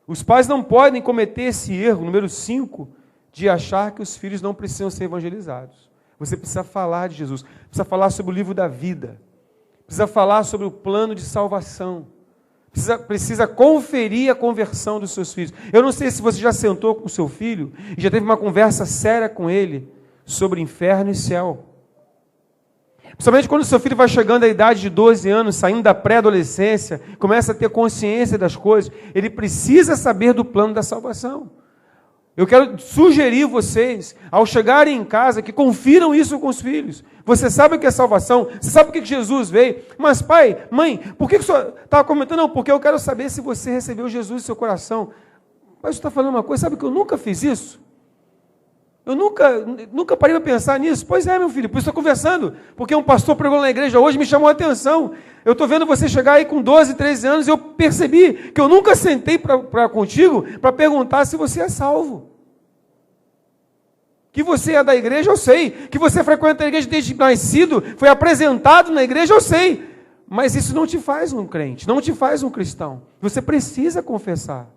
Os pais não podem cometer esse erro, número 5, de achar que os filhos não precisam ser evangelizados. Você precisa falar de Jesus, precisa falar sobre o livro da vida, precisa falar sobre o plano de salvação, precisa conferir a conversão dos seus filhos. Eu não sei se você já sentou com o seu filho e já teve uma conversa séria com ele sobre inferno e céu. Principalmente quando o seu filho vai chegando à idade de 12 anos, saindo da pré-adolescência, começa a ter consciência das coisas, ele precisa saber do plano da salvação. Eu quero sugerir vocês, ao chegarem em casa, que confiram isso com os filhos. Você sabe o que é salvação? Você sabe o que Jesus veio? Mas pai, mãe, por que o senhor estava comentando? Não, porque eu quero saber se você recebeu Jesus em seu coração. Mas você está falando uma coisa, sabe que eu nunca fiz isso? Eu nunca parei para pensar nisso. Pois é, meu filho, por isso estou conversando. Porque um pastor pregou na igreja hoje, me chamou a atenção. Eu estou vendo você chegar aí com 12, 13 anos e eu percebi que eu nunca sentei contigo para perguntar se você é salvo. Que você é da igreja, eu sei. Que você frequenta a igreja desde nascido, foi apresentado na igreja, eu sei. Mas isso não te faz um crente, não te faz um cristão. Você precisa confessar.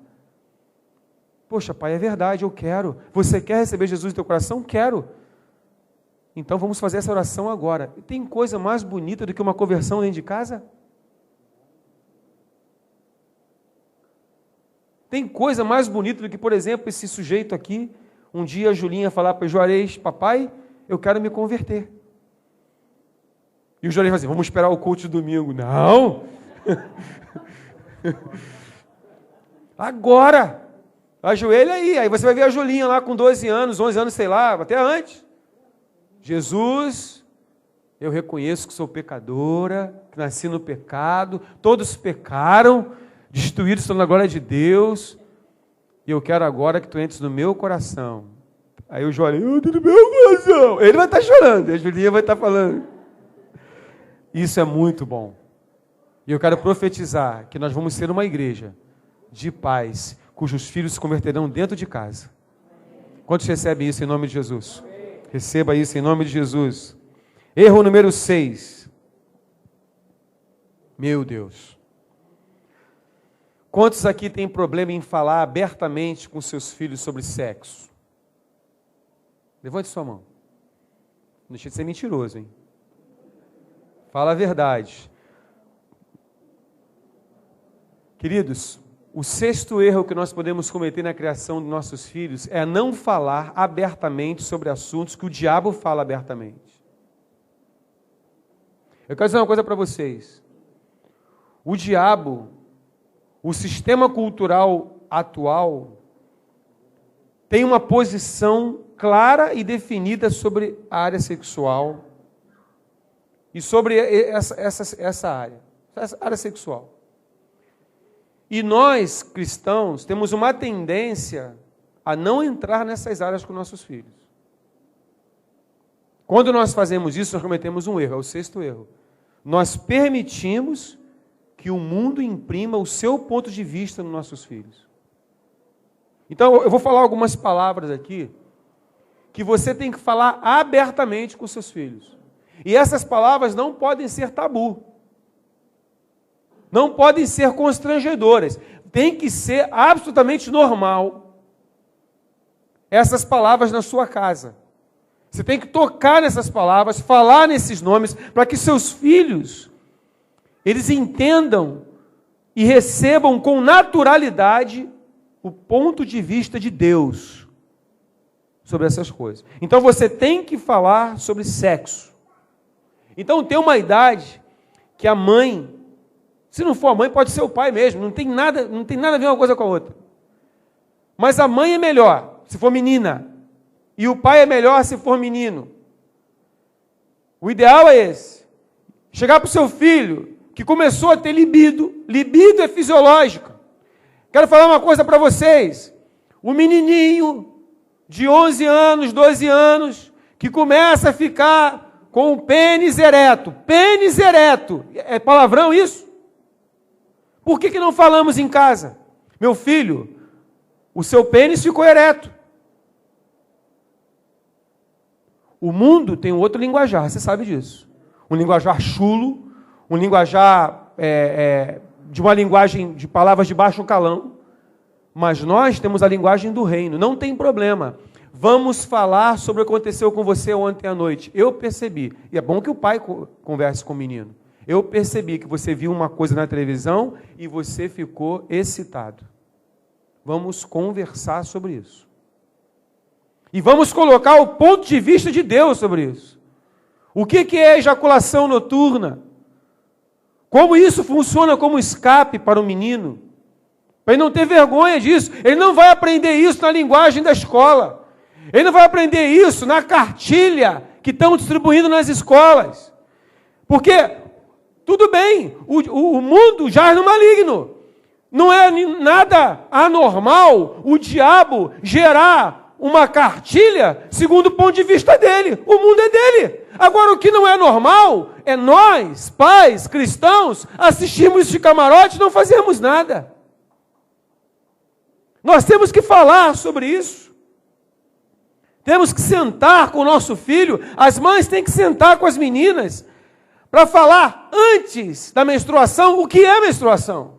Poxa, pai, é verdade, eu quero. Você quer receber Jesus no teu coração? Quero. Então vamos fazer essa oração agora. E tem coisa mais bonita do que uma conversão dentro de casa? Tem coisa mais bonita do que, por exemplo, esse sujeito aqui, um dia a Julinha falar para o Juarez, papai, eu quero me converter. E o Juarez vai dizer, vamos esperar o culto de domingo. Não! Agora! Ajoelha aí você vai ver a Julinha lá com 12 anos, 11 anos, sei lá, até antes. Jesus, eu reconheço que sou pecadora, que nasci no pecado, todos pecaram, destruídos estão na glória de Deus, e eu quero agora que tu entres no meu coração. Aí o João, eu estou no meu coração. Ele vai estar chorando, a Julinha vai estar falando. Isso é muito bom. E eu quero profetizar que nós vamos ser uma igreja de pais, cujos filhos se converterão dentro de casa. Quantos recebem isso em nome de Jesus? Receba isso em nome de Jesus. Erro número 6. Meu Deus. Quantos aqui têm problema em falar abertamente com seus filhos sobre sexo? Levante sua mão. Não deixa de ser mentiroso, hein? Fala a verdade. Queridos, o 6º erro que nós podemos cometer na criação de nossos filhos é não falar abertamente sobre assuntos que o diabo fala abertamente. Eu quero dizer uma coisa para vocês. O diabo, o sistema cultural atual, tem uma posição clara e definida sobre a área sexual e sobre essa área sexual. E nós, cristãos, temos uma tendência a não entrar nessas áreas com nossos filhos. Quando nós fazemos isso, nós cometemos um erro, é o 6º erro. Nós permitimos que o mundo imprima o seu ponto de vista nos nossos filhos. Então, eu vou falar algumas palavras aqui que você tem que falar abertamente com seus filhos. E essas palavras não podem ser tabu. Não podem ser constrangedoras. Tem que ser absolutamente normal essas palavras na sua casa. Você tem que tocar nessas palavras, falar nesses nomes, para que seus filhos, eles entendam e recebam com naturalidade o ponto de vista de Deus sobre essas coisas. Então você tem que falar sobre sexo. Então tem uma idade que a mãe, se não for a mãe, pode ser o pai mesmo, não tem nada a ver uma coisa com a outra. Mas a mãe é melhor, se for menina, e o pai é melhor se for menino. O ideal é esse. Chegar para o seu filho, que começou a ter libido. Libido é fisiológica. Quero falar uma coisa para vocês. O menininho de 11 anos, 12 anos, que começa a ficar com o pênis ereto. Pênis ereto. É palavrão isso? Por que não falamos em casa? Meu filho, o seu pênis ficou ereto. O mundo tem um outro linguajar, você sabe disso. Um linguajar chulo, um linguajar de uma linguagem de palavras de baixo calão. Mas nós temos a linguagem do reino, não tem problema. Vamos falar sobre o que aconteceu com você ontem à noite. Eu percebi, e é bom que o pai converse com o menino. Eu percebi que você viu uma coisa na televisão e você ficou excitado. Vamos conversar sobre isso. E vamos colocar o ponto de vista de Deus sobre isso. O que é ejaculação noturna? Como isso funciona como escape para o menino? Para ele não ter vergonha disso. Ele não vai aprender isso na linguagem da escola. Ele não vai aprender isso na cartilha que estão distribuindo nas escolas. Porque, tudo bem, o mundo jaz no maligno. Não é nada anormal o diabo gerar uma cartilha segundo o ponto de vista dele. O mundo é dele. Agora, o que não é normal é nós, pais, cristãos, assistirmos de camarote e não fazermos nada. Nós temos que falar sobre isso. Temos que sentar com o nosso filho. As mães têm que sentar com as meninas para falar antes da menstruação o que é menstruação.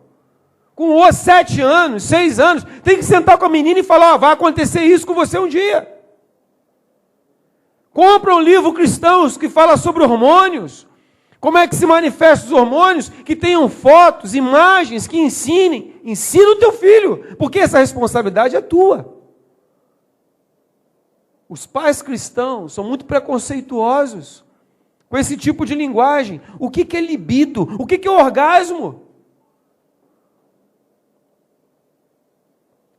Com 7 anos, 6 anos, tem que sentar com a menina e falar, vai acontecer isso com você um dia. Compra um livro cristãos que fala sobre hormônios, como é que se manifestam os hormônios, que tenham fotos, imagens, que ensinem. Ensina o teu filho, porque essa responsabilidade é tua. Os pais cristãos são muito preconceituosos com esse tipo de linguagem. O que é libido? O que é orgasmo?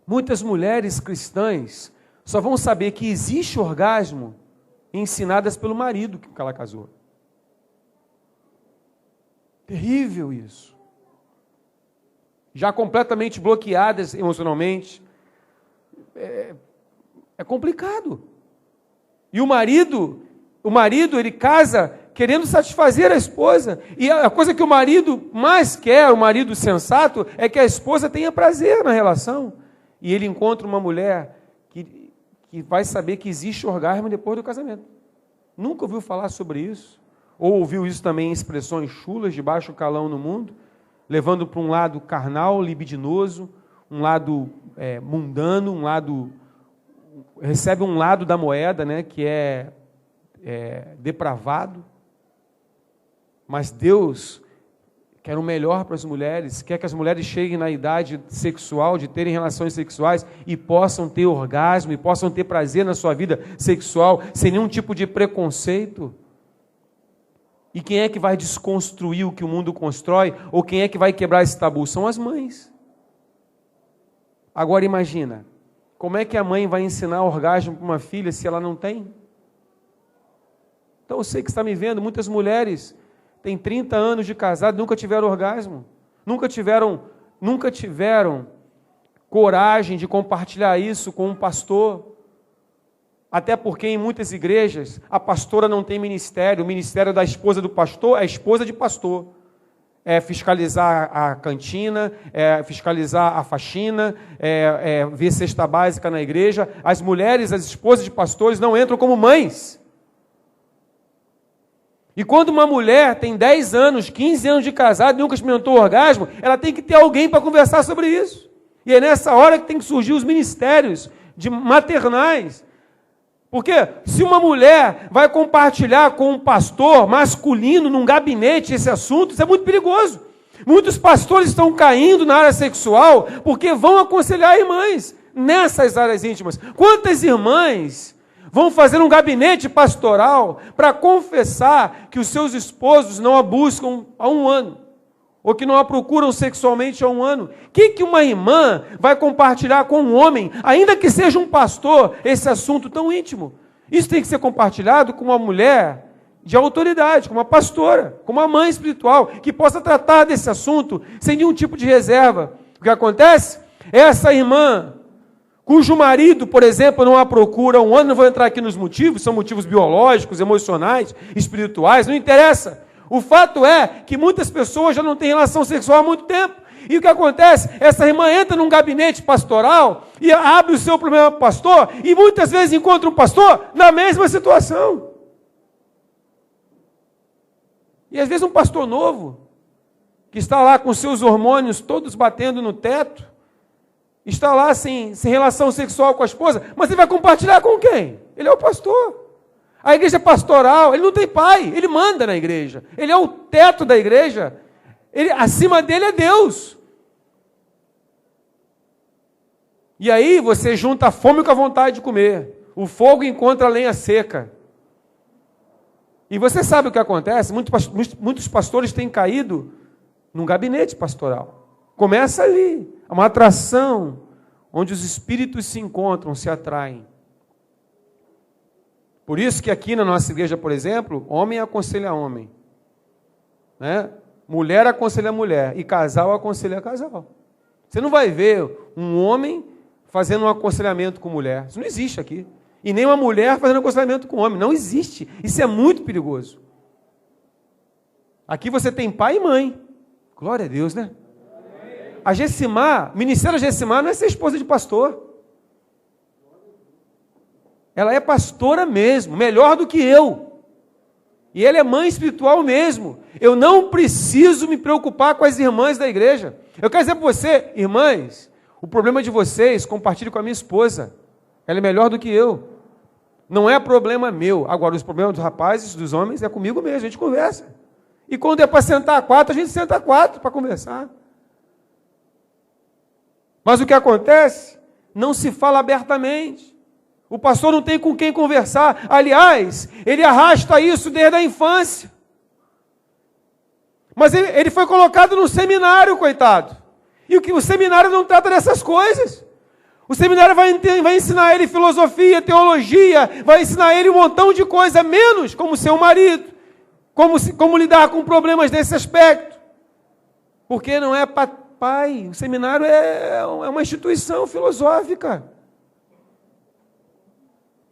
Muitas mulheres cristãs só vão saber que existe orgasmo ensinadas pelo marido que ela casou. Terrível isso. Já completamente bloqueadas emocionalmente. É complicado. E o marido, ele casa querendo satisfazer a esposa. E a coisa que o marido mais quer, o marido sensato, é que a esposa tenha prazer na relação. E ele encontra uma mulher que vai saber que existe orgasmo depois do casamento. Nunca ouviu falar sobre isso? Ou ouviu isso também em expressões chulas de baixo calão no mundo, levando para um lado carnal, libidinoso, um lado mundano, um lado... recebe um lado da moeda, né, que é depravado. Mas Deus quer o melhor para as mulheres, quer que as mulheres cheguem na idade sexual, de terem relações sexuais e possam ter orgasmo, e possam ter prazer na sua vida sexual, sem nenhum tipo de preconceito. E quem é que vai desconstruir o que o mundo constrói? Ou quem é que vai quebrar esse tabu? São as mães. Agora imagina, como é que a mãe vai ensinar orgasmo para uma filha se ela não tem? Então eu sei que está me vendo, muitas mulheres têm 30 anos de casado, nunca tiveram orgasmo, nunca tiveram coragem de compartilhar isso com um pastor, até porque em muitas igrejas a pastora não tem ministério, o ministério da esposa do pastor é a esposa de pastor. É fiscalizar a cantina, é fiscalizar a faxina, ver cesta básica na igreja. As mulheres, as esposas de pastores não entram como mães. E quando uma mulher tem 10 anos, 15 anos de casado e nunca experimentou orgasmo, ela tem que ter alguém para conversar sobre isso. E é nessa hora que tem que surgir os ministérios maternais. Porque se uma mulher vai compartilhar com um pastor masculino num gabinete esse assunto, isso é muito perigoso. Muitos pastores estão caindo na área sexual porque vão aconselhar irmãs nessas áreas íntimas. Quantas irmãs vão fazer um gabinete pastoral para confessar que os seus esposos não a buscam há 1 ano, ou que não a procuram sexualmente há 1 ano? O que uma irmã vai compartilhar com um homem, ainda que seja um pastor, esse assunto tão íntimo? Isso tem que ser compartilhado com uma mulher de autoridade, como uma pastora, como uma mãe espiritual, que possa tratar desse assunto sem nenhum tipo de reserva. O que acontece? Essa irmã, cujo marido, por exemplo, não a procura há um ano, não vou entrar aqui nos motivos, são motivos biológicos, emocionais, espirituais, não interessa. O fato é que muitas pessoas já não têm relação sexual há muito tempo. E o que acontece? Essa irmã entra num gabinete pastoral e abre o seu problema para o pastor e muitas vezes encontra um pastor na mesma situação. E às vezes um pastor novo, que está lá com seus hormônios todos batendo no teto, está lá sem relação sexual com a esposa, mas ele vai compartilhar com quem? Ele é o pastor. A igreja é pastoral, ele não tem pai, ele manda na igreja. Ele é o teto da igreja. Acima dele é Deus. E aí você junta a fome com a vontade de comer. O fogo encontra a lenha seca. E você sabe o que acontece? Muitos pastores têm caído num gabinete pastoral. Começa ali. É uma atração onde os espíritos se encontram, se atraem. Por isso que aqui na nossa igreja, por exemplo, homem aconselha homem. Né? Mulher aconselha mulher. E casal aconselha casal. Você não vai ver um homem fazendo um aconselhamento com mulher. Isso não existe aqui. E nem uma mulher fazendo aconselhamento com homem. Não existe. Isso é muito perigoso. Aqui você tem pai e mãe. Glória a Deus, né? A Gessimar, o ministério da Gessimar não é ser esposa de pastor. Ela é pastora mesmo, melhor do que eu. E ela é mãe espiritual mesmo. Eu não preciso me preocupar com as irmãs da igreja. Eu quero dizer para você, irmãs, o problema de vocês, compartilhe com a minha esposa. Ela é melhor do que eu. Não é problema meu. Agora, os problemas dos rapazes, dos homens, é comigo mesmo, a gente conversa. E quando é para sentar a quatro, a gente senta a quatro para conversar. Mas o que acontece? Não se fala abertamente. O pastor não tem com quem conversar. Aliás, ele arrasta isso desde a infância. Mas ele foi colocado no seminário, coitado. E o seminário não trata dessas coisas. O seminário vai ensinar ele filosofia, teologia, vai ensinar ele um montão de coisa, menos como ser um marido, como lidar com problemas desse aspecto. Porque não é para pai, o seminário é uma instituição filosófica.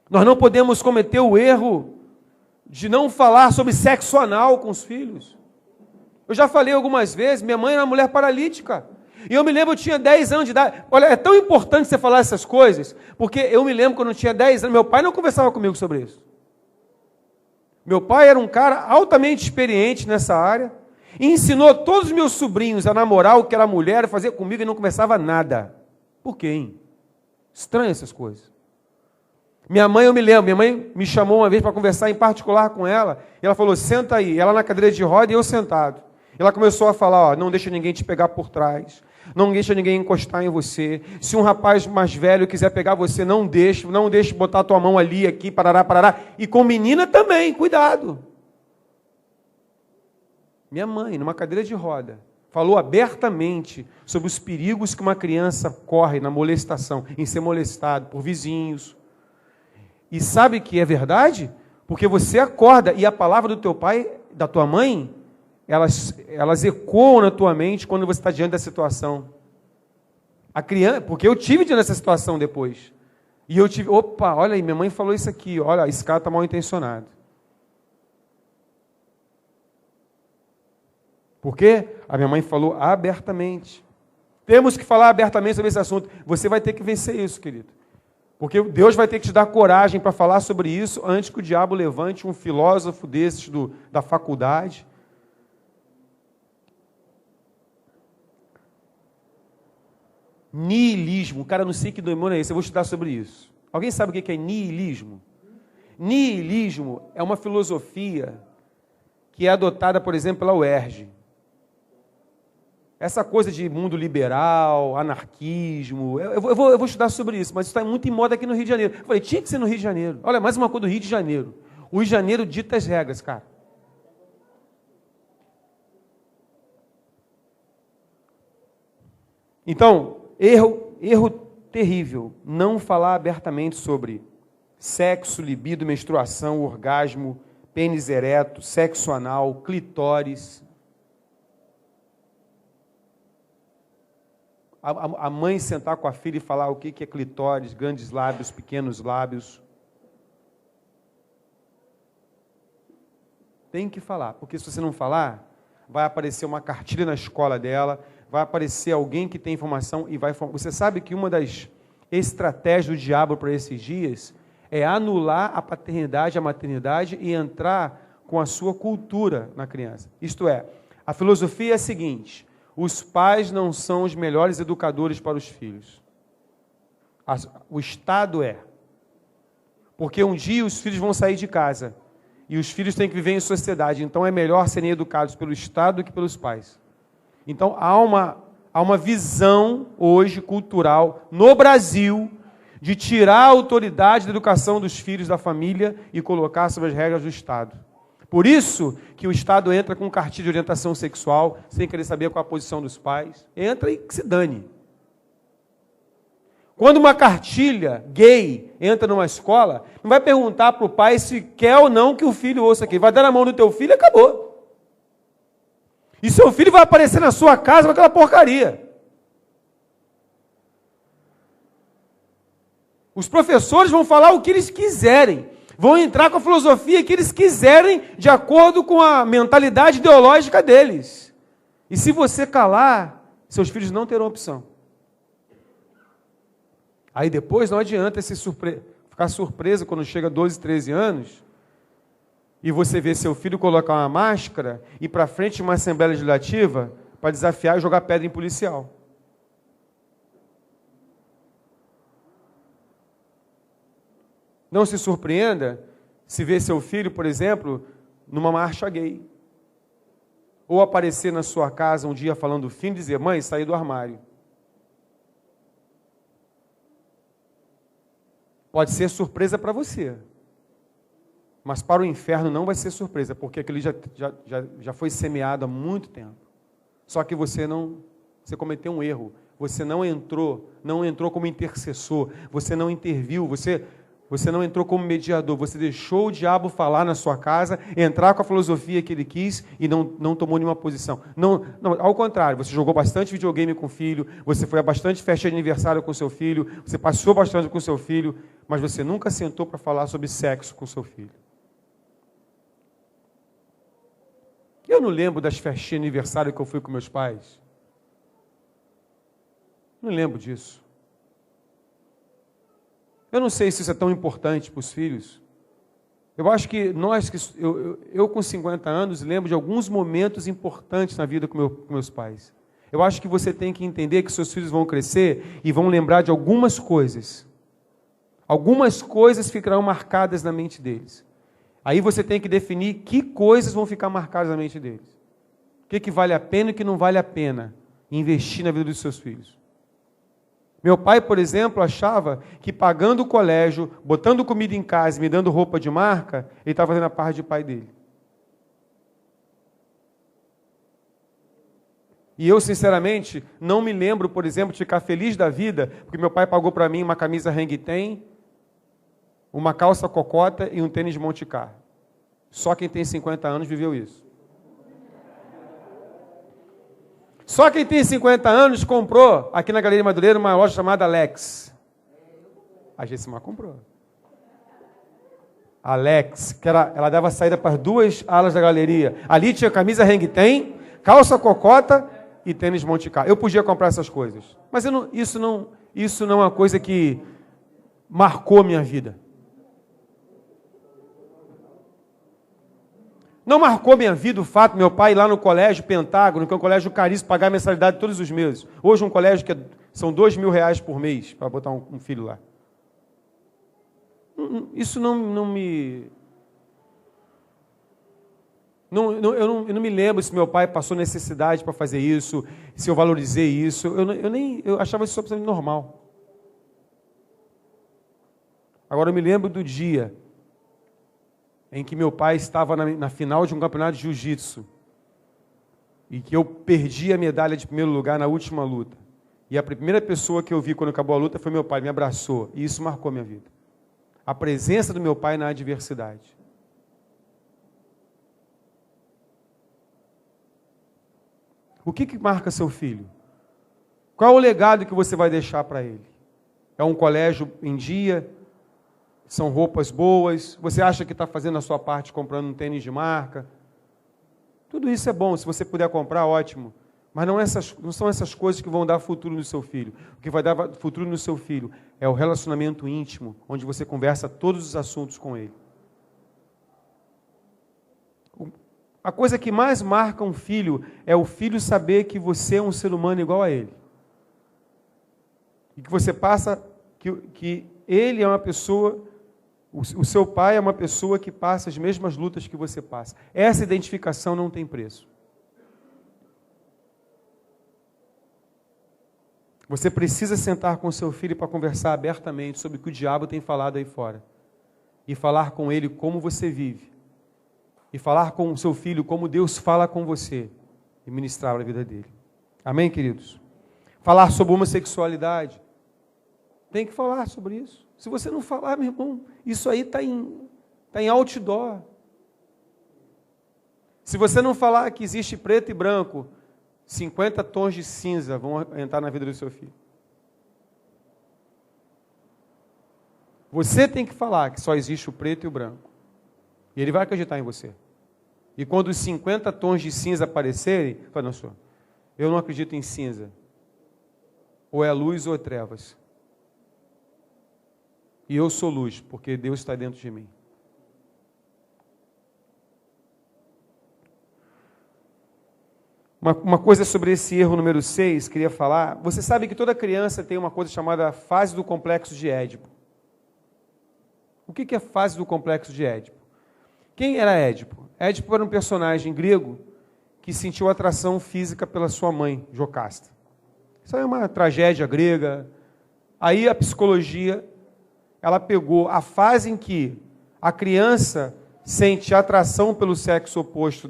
Nós não podemos cometer o erro de não falar sobre sexo anal com os filhos. Eu já falei algumas vezes, minha mãe era uma mulher paralítica. E eu me lembro, eu tinha 10 anos de idade. Olha, é tão importante você falar essas coisas, porque eu me lembro quando eu tinha 10 anos, meu pai não conversava comigo sobre isso. Meu pai era um cara altamente experiente nessa área, e ensinou todos os meus sobrinhos a namorar o que era mulher, fazer comigo e não conversava nada. Por quê, hein? Estranho essas coisas. Minha mãe, eu me lembro, minha mãe me chamou uma vez para conversar em particular com ela, e ela falou, senta aí, ela na cadeira de roda e eu sentado. Ela começou a falar, ó, não deixa ninguém te pegar por trás, não deixa ninguém encostar em você, se um rapaz mais velho quiser pegar você, não deixe botar a tua mão ali, aqui, parará, parará, e com menina também, cuidado. Minha mãe, numa cadeira de roda, falou abertamente sobre os perigos que uma criança corre na molestação, em ser molestado por vizinhos. E sabe que é verdade? Porque você acorda e a palavra do teu pai, da tua mãe, elas ecoam na tua mente quando você está diante da situação. A criança, porque eu tive diante dessa situação depois. E eu tive, opa, olha aí, minha mãe falou isso aqui, olha, esse cara está mal intencionado. Porque a minha mãe falou abertamente. Temos que falar abertamente sobre esse assunto. Você vai ter que vencer isso, querido. Porque Deus vai ter que te dar coragem para falar sobre isso antes que o diabo levante um filósofo desses da faculdade. Niilismo. Cara, não sei que demônio é esse, eu vou estudar sobre isso. Alguém sabe o que é niilismo? Niilismo é uma filosofia que é adotada, por exemplo, pela UERJ. Essa coisa de mundo liberal, anarquismo, eu vou estudar sobre isso, mas isso está muito em moda aqui no Rio de Janeiro. Eu falei, tinha que ser no Rio de Janeiro. Olha, mais uma coisa do Rio de Janeiro. O Rio de Janeiro dita as regras, cara. Então, erro terrível, não falar abertamente sobre sexo, libido, menstruação, orgasmo, pênis ereto, sexo anal, clitóris. A mãe sentar com a filha e falar o que é clitóris, grandes lábios, pequenos lábios. Tem que falar, porque se você não falar, vai aparecer uma cartilha na escola dela, vai aparecer alguém que tem informação e vai... Você sabe que uma das estratégias do diabo para esses dias é anular a paternidade, a maternidade e entrar com a sua cultura na criança. Isto é, a filosofia é a seguinte: os pais não são os melhores educadores para os filhos. O Estado é. Porque um dia os filhos vão sair de casa e os filhos têm que viver em sociedade, então é melhor serem educados pelo Estado do que pelos pais. Então há uma visão hoje cultural no Brasil de tirar a autoridade da educação dos filhos da família e colocar sobre as regras do Estado. Por isso que o Estado entra com cartilha de orientação sexual, sem querer saber qual a posição dos pais. Entra e que se dane. Quando uma cartilha gay entra numa escola, não vai perguntar para o pai se quer ou não que o filho ouça aquilo. Vai dar na mão do teu filho e acabou. E seu filho vai aparecer na sua casa com aquela porcaria. Os professores vão falar o que eles quiserem. Vão entrar com a filosofia que eles quiserem, de acordo com a mentalidade ideológica deles. E se você calar, seus filhos não terão opção. Aí depois não adianta ficar surpreso quando chega a 12, 13 anos, e você vê seu filho colocar uma máscara e ir para frente de uma Assembleia Legislativa para desafiar e jogar pedra em policial. Não se surpreenda se ver seu filho, por exemplo, numa marcha gay. Ou aparecer na sua casa um dia falando do fim e dizer: mãe, saí do armário. Pode ser surpresa para você. Mas para o inferno não vai ser surpresa, porque aquilo já foi semeado há muito tempo. Só que você cometeu um erro. Você não entrou como intercessor, você não interviu, você não entrou como mediador, você deixou o diabo falar na sua casa, entrar com a filosofia que ele quis e não tomou nenhuma posição. Não, ao contrário, você jogou bastante videogame com o filho, você foi a bastante festa de aniversário com seu filho, você passou bastante com seu filho, mas você nunca sentou para falar sobre sexo com seu filho. Eu não lembro das festinhas de aniversário que eu fui com meus pais. Não lembro disso. Eu não sei se isso é tão importante para os filhos. Eu acho que eu com 50 anos lembro de alguns momentos importantes na vida com meus pais. Eu acho que você tem que entender que seus filhos vão crescer e vão lembrar de algumas coisas. Algumas coisas ficarão marcadas na mente deles. Aí você tem que definir que coisas vão ficar marcadas na mente deles. O que vale a pena e o que não vale a pena investir na vida dos seus filhos. Meu pai, por exemplo, achava que pagando o colégio, botando comida em casa e me dando roupa de marca, ele estava fazendo a parte de pai dele. E eu, sinceramente, não me lembro, por exemplo, de ficar feliz da vida, porque meu pai pagou para mim uma camisa hang-ten, uma calça cocota e um tênis de Monte Carlo. Só quem tem 50 anos viveu isso. Só quem tem 50 anos comprou, aqui na Galeria Madureira, uma loja chamada Alex. A Gessimar comprou. Alex, ela dava saída para as duas alas da galeria. Ali tinha camisa hang-ten, calça cocota e tênis Monte Carlo. Eu podia comprar essas coisas. Mas isso não é uma coisa que marcou minha vida. Não marcou minha vida o fato de meu pai ir lá no colégio Pentágono, que é um colégio caríssimo, pagar mensalidade todos os meses. Hoje um colégio que são R$2.000 por mês para botar um filho lá. Isso não me... Eu não me lembro se meu pai passou necessidade para fazer isso, se eu valorizei isso. Eu achava isso absolutamente normal. Agora eu me lembro do dia em que meu pai estava na final de um campeonato de jiu-jitsu e que eu perdi a medalha de primeiro lugar na última luta. E a primeira pessoa que eu vi quando acabou a luta foi meu pai, me abraçou. E isso marcou minha vida. A presença do meu pai na adversidade. O que marca seu filho? Qual é o legado que você vai deixar para ele? É um colégio em dia? São roupas boas? Você acha que está fazendo a sua parte comprando um tênis de marca? Tudo isso é bom, se você puder comprar, ótimo. Mas não são essas coisas que vão dar futuro no seu filho. O que vai dar futuro no seu filho é o relacionamento íntimo, onde você conversa todos os assuntos com ele. A coisa que mais marca um filho é o filho saber que você é um ser humano igual a ele. E que você passa, que ele é uma pessoa, o seu pai é uma pessoa que passa as mesmas lutas que você passa. Essa identificação não tem preço. Você precisa sentar com seu filho para conversar abertamente sobre o que o diabo tem falado aí fora. E falar com ele como você vive. E falar com o seu filho como Deus fala com você. E ministrar a vida dele. Amém, queridos? Falar sobre homossexualidade. Tem que falar sobre isso. Se você não falar, meu irmão, isso aí está em outdoor. Se você não falar que existe preto e branco, 50 tons de cinza vão entrar na vida do seu filho. Você tem que falar que só existe o preto e o branco. E ele vai acreditar em você. E quando os 50 tons de cinza aparecerem, fala, não, senhor, eu não acredito em cinza. Ou é luz ou é trevas. E eu sou luz, porque Deus está dentro de mim. Uma coisa sobre esse erro número 6, queria falar. Você sabe que toda criança tem uma coisa chamada fase do complexo de Édipo. O que é a fase do complexo de Édipo? Quem era Édipo? Édipo era um personagem grego que sentiu atração física pela sua mãe, Jocasta. Isso é uma tragédia grega. Aí a psicologia, ela pegou a fase em que a criança sente atração pelo sexo oposto,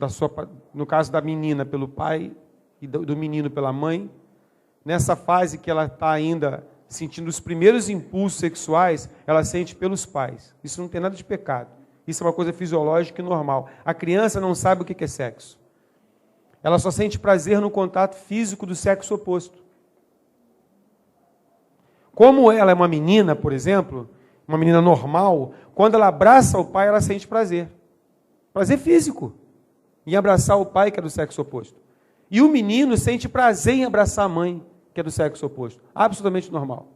no caso da menina pelo pai e do menino pela mãe. Nessa fase que ela está ainda sentindo os primeiros impulsos sexuais, ela sente pelos pais. Isso não tem nada de pecado. Isso é uma coisa fisiológica e normal. A criança não sabe o que é sexo. Ela só sente prazer no contato físico do sexo oposto. Como ela é uma menina, por exemplo, uma menina normal, quando ela abraça o pai, ela sente prazer. Prazer físico em abraçar o pai, que é do sexo oposto. E o menino sente prazer em abraçar a mãe, que é do sexo oposto. Absolutamente normal.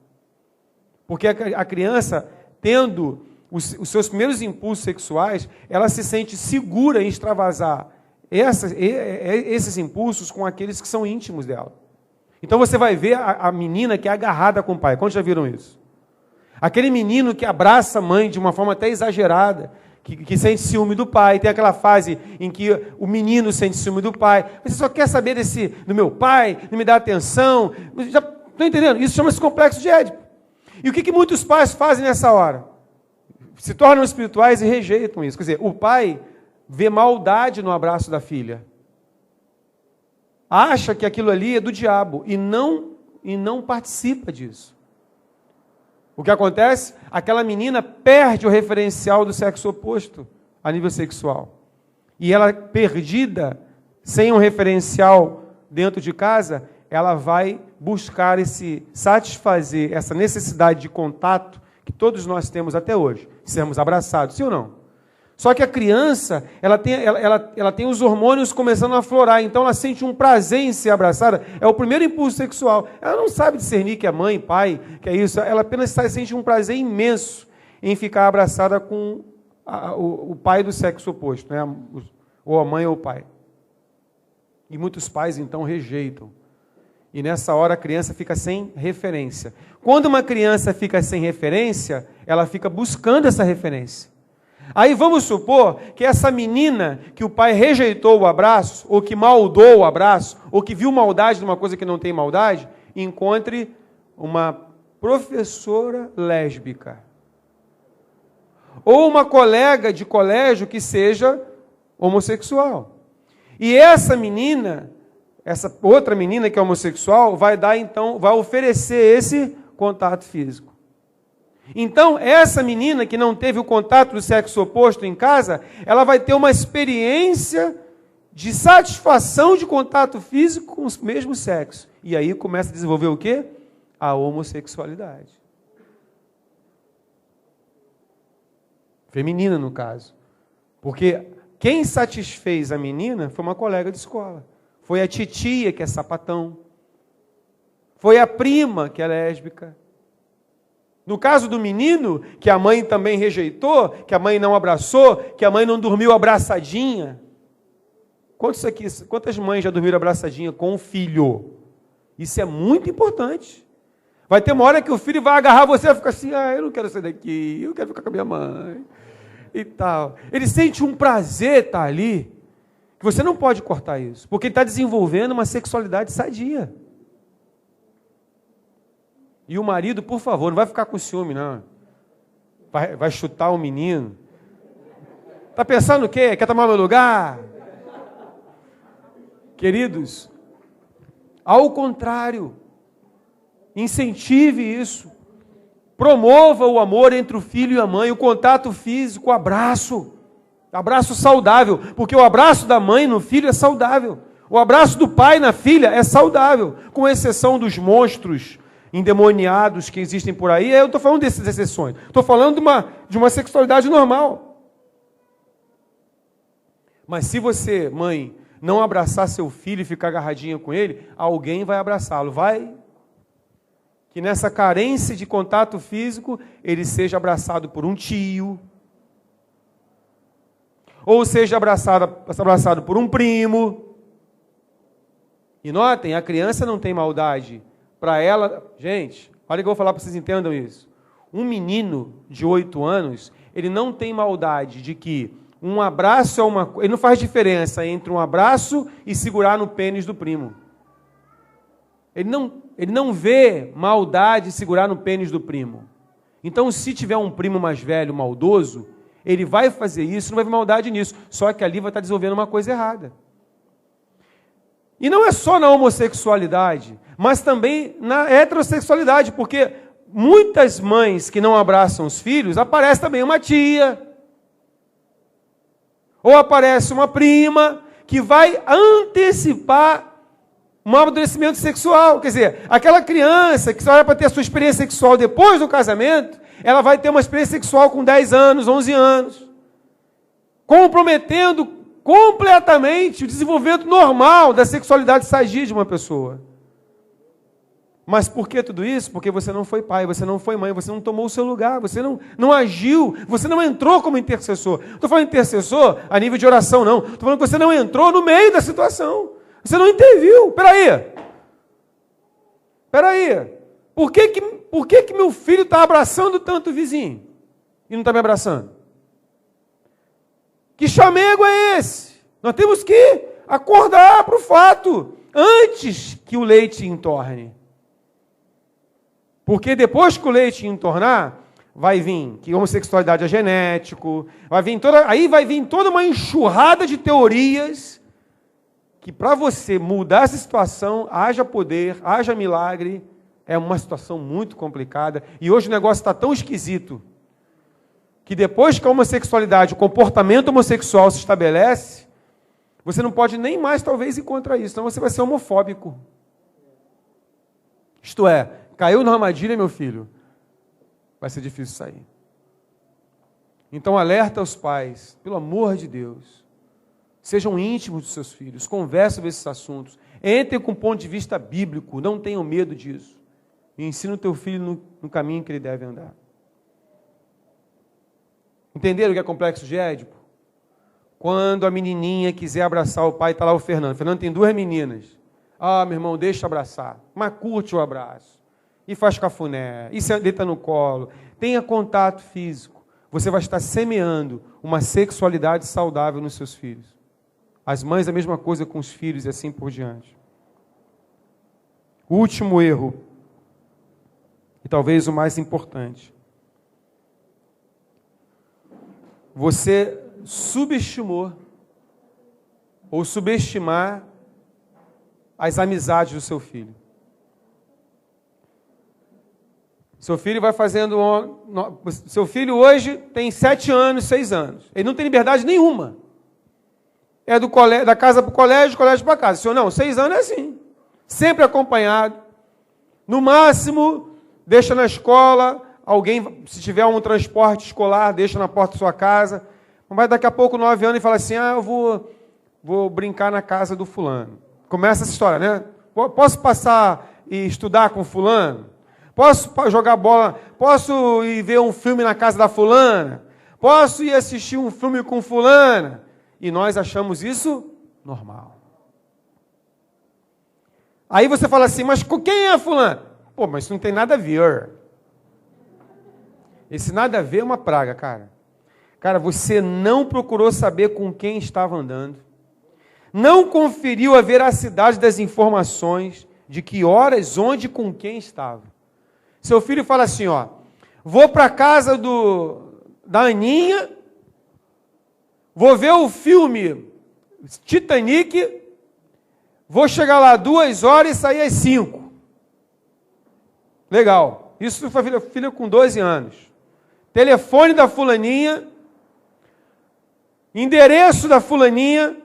Porque a criança, tendo os seus primeiros impulsos sexuais, ela se sente segura em extravasar esses impulsos com aqueles que são íntimos dela. Então você vai ver a menina que é agarrada com o pai. Quantos já viram isso? Aquele menino que abraça a mãe de uma forma até exagerada, que sente ciúme do pai. Tem aquela fase em que o menino sente ciúme do pai. Você só quer saber do meu pai, não me dá atenção. Já estou entendendo? Isso chama-se complexo de Édipo. E o que muitos pais fazem nessa hora? Se tornam espirituais e rejeitam isso. Quer dizer, o pai vê maldade no abraço da filha. Acha que aquilo ali é do diabo e não participa disso. O que acontece? Aquela menina perde o referencial do sexo oposto a nível sexual. E ela, perdida, sem um referencial dentro de casa, ela vai buscar satisfazer essa necessidade de contato que todos nós temos até hoje, sermos abraçados, sim ou não? Só que a criança, ela tem os hormônios começando a aflorar, então ela sente um prazer em ser abraçada, é o primeiro impulso sexual. Ela não sabe discernir que é mãe, pai, que é isso, ela apenas sente um prazer imenso em ficar abraçada com o pai do sexo oposto, né? Ou a mãe ou o pai. E muitos pais, então, rejeitam. E nessa hora a criança fica sem referência. Quando uma criança fica sem referência, ela fica buscando essa referência. Aí vamos supor que essa menina que o pai rejeitou o abraço, ou que maldou o abraço, ou que viu maldade numa coisa que não tem maldade, encontre uma professora lésbica. Ou uma colega de colégio que seja homossexual. E essa menina, essa outra menina que é homossexual, vai oferecer esse contato físico. Então, essa menina que não teve o contato do sexo oposto em casa, ela vai ter uma experiência de satisfação de contato físico com o mesmo sexo. E aí começa a desenvolver o quê? A homossexualidade. Feminina, no caso. Porque quem satisfez a menina foi uma colega de escola. Foi a titia, que é sapatão. Foi a prima, que é lésbica. No caso do menino, que a mãe também rejeitou, que a mãe não abraçou, que a mãe não dormiu abraçadinha. Quantas mães já dormiram abraçadinha com o filho? Isso é muito importante. Vai ter uma hora que o filho vai agarrar você e ficar assim, eu não quero sair daqui, eu quero ficar com a minha mãe. E tal. Ele sente um prazer estar ali, que você não pode cortar isso, porque ele está desenvolvendo uma sexualidade sadia. E o marido, por favor, não vai ficar com ciúme, não. Vai chutar o menino. Está pensando o quê? Quer tomar meu lugar? Queridos, ao contrário, incentive isso. Promova o amor entre o filho e a mãe, o contato físico, o abraço saudável, porque o abraço da mãe no filho é saudável. O abraço do pai na filha é saudável, com exceção dos monstros endemoniados que existem por aí. Eu estou falando dessas exceções. Estou falando de uma sexualidade normal. Mas se você, mãe, não abraçar seu filho e ficar agarradinha com ele, alguém vai abraçá-lo. Vai que nessa carência de contato físico, ele seja abraçado por um tio, ou seja abraçado por um primo. E notem, a criança não tem maldade. Para ela, gente, olha que eu vou falar para vocês entendam isso. Um menino de 8 anos, ele não tem maldade de que um abraço é uma coisa. Ele não faz diferença entre um abraço e segurar no pênis do primo. Ele não vê maldade em segurar no pênis do primo. Então, se tiver um primo mais velho, maldoso, ele vai fazer isso, não vai ver maldade nisso. Só que ali vai estar desenvolvendo uma coisa errada. E não é só na homossexualidade, mas também na heterossexualidade, porque muitas mães que não abraçam os filhos, aparece também uma tia, ou aparece uma prima, que vai antecipar um amadurecimento sexual. Quer dizer, aquela criança que só era para ter a sua experiência sexual depois do casamento, ela vai ter uma experiência sexual com 10 anos, 11 anos, comprometendo completamente o desenvolvimento normal da sexualidade sadia de uma pessoa. Mas por que tudo isso? Porque você não foi pai, você não foi mãe, você não tomou o seu lugar, você não agiu, você não entrou como intercessor. Não estou falando intercessor a nível de oração, não. Estou falando que você não entrou no meio da situação. Você não interviu. Peraí. Por que meu filho está abraçando tanto o vizinho e não está me abraçando? Que chamego é esse? Nós temos que acordar para o fato antes que o leite entorne. Porque depois que o leite entornar, vai vir que homossexualidade é genético, aí vai vir toda uma enxurrada de teorias que para você mudar essa situação, haja poder, haja milagre, é uma situação muito complicada. E hoje o negócio está tão esquisito que depois que a homossexualidade, o comportamento homossexual se estabelece, você não pode nem mais talvez ir contra isso, senão você vai ser homofóbico. Isto é, caiu na armadilha, meu filho, vai ser difícil sair. Então alerta os pais, pelo amor de Deus, sejam íntimos dos seus filhos, conversem sobre esses assuntos, entrem com um ponto de vista bíblico, não tenham medo disso, e ensina o teu filho no caminho que ele deve andar. Entenderam o que é complexo de Édipo? Quando a menininha quiser abraçar o pai, está lá o Fernando. O Fernando tem 2 meninas. Ah, meu irmão, deixa abraçar. Mas curte o abraço. E faz cafuné. E se deita no colo. Tenha contato físico. Você vai estar semeando uma sexualidade saudável nos seus filhos. As mães, a mesma coisa com os filhos e assim por diante. O último erro, e talvez o mais importante. Você subestimou ou subestimar as amizades do seu filho. Seu filho vai fazendo... Seu filho hoje tem 7 anos, 6 anos. Ele não tem liberdade nenhuma. é da casa para o colégio, colégio para casa. Se ou não, 6 anos é assim. Sempre acompanhado. No máximo, deixa na escola, alguém, se tiver um transporte escolar, deixa na porta da sua casa. Mas daqui a pouco, 9 anos, e fala assim, eu vou brincar na casa do fulano. Começa essa história, né? Posso passar e estudar com fulano? Posso jogar bola? Posso ir ver um filme na casa da fulana? Posso ir assistir um filme com fulana? E nós achamos isso normal. Aí você fala assim, mas com quem é fulano? Pô, mas isso não tem nada a ver. Esse nada a ver é uma praga, cara. Cara, você não procurou saber com quem estava andando. Não conferiu a veracidade das informações de que horas, onde, com quem estava. Seu filho fala assim, vou para a casa da Aninha, vou ver o filme Titanic, vou chegar lá 2 horas e sair às 5. Legal. Isso foi filha com 12 anos. Telefone da fulaninha, endereço da fulaninha.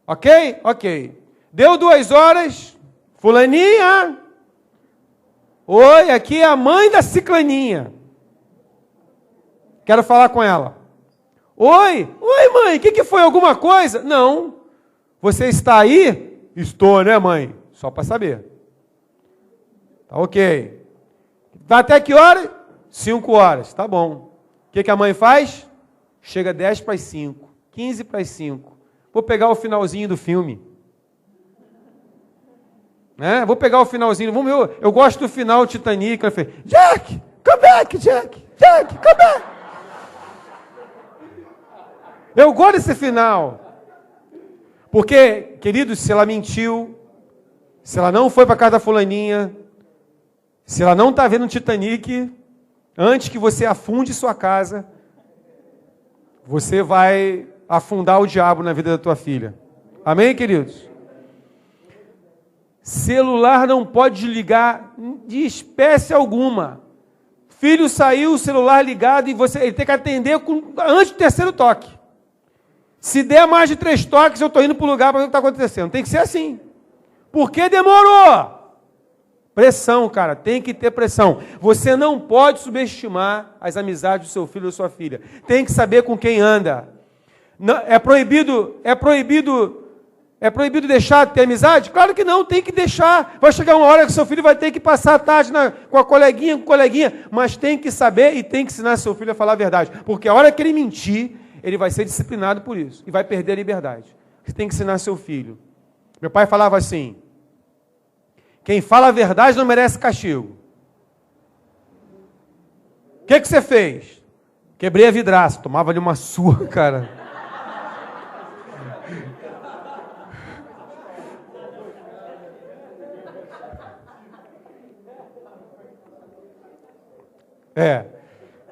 Ok? Ok. Deu 2 horas, fulaninha. Oi, aqui é a mãe da ciclaninha. Quero falar com ela. Oi mãe, o que foi? Alguma coisa? Não. Você está aí? Estou, né mãe? Só para saber. Tá ok. Vai até que hora? 5 horas, tá bom. O que a mãe faz? Chega 10 para as 5, 15 para as 5. Vou pegar o finalzinho do filme. Vou pegar o finalzinho. Vamos ver, eu gosto do final do Titanic. Eu falei, Jack, come back, Jack, come back. Eu gosto desse final. Porque, queridos, se ela mentiu, se ela não foi para a casa da fulaninha, se ela não está vendo o Titanic, antes que você afunde sua casa, você vai afundar o diabo na vida da tua filha. Amém, queridos? Celular não pode ligar de espécie alguma. Filho saiu, o celular ligado, e ele tem que atender antes do 3º toque. Se der mais de 3 toques, eu estou indo para o lugar para ver o que está acontecendo. Tem que ser assim. Por que demorou? Pressão, cara, tem que ter pressão. Você não pode subestimar as amizades do seu filho ou sua filha. Tem que saber com quem anda. Não, é proibido deixar de ter amizade? Claro que não, tem que deixar. Vai chegar uma hora que seu filho vai ter que passar a tarde com o coleguinha, mas tem que saber e tem que ensinar seu filho a falar a verdade. Porque a hora que ele mentir, ele vai ser disciplinado por isso e vai perder a liberdade. Você tem que ensinar seu filho. Meu pai falava assim, quem fala a verdade não merece castigo. O que você fez? Quebrei a vidraça, tomava ali uma surra, cara.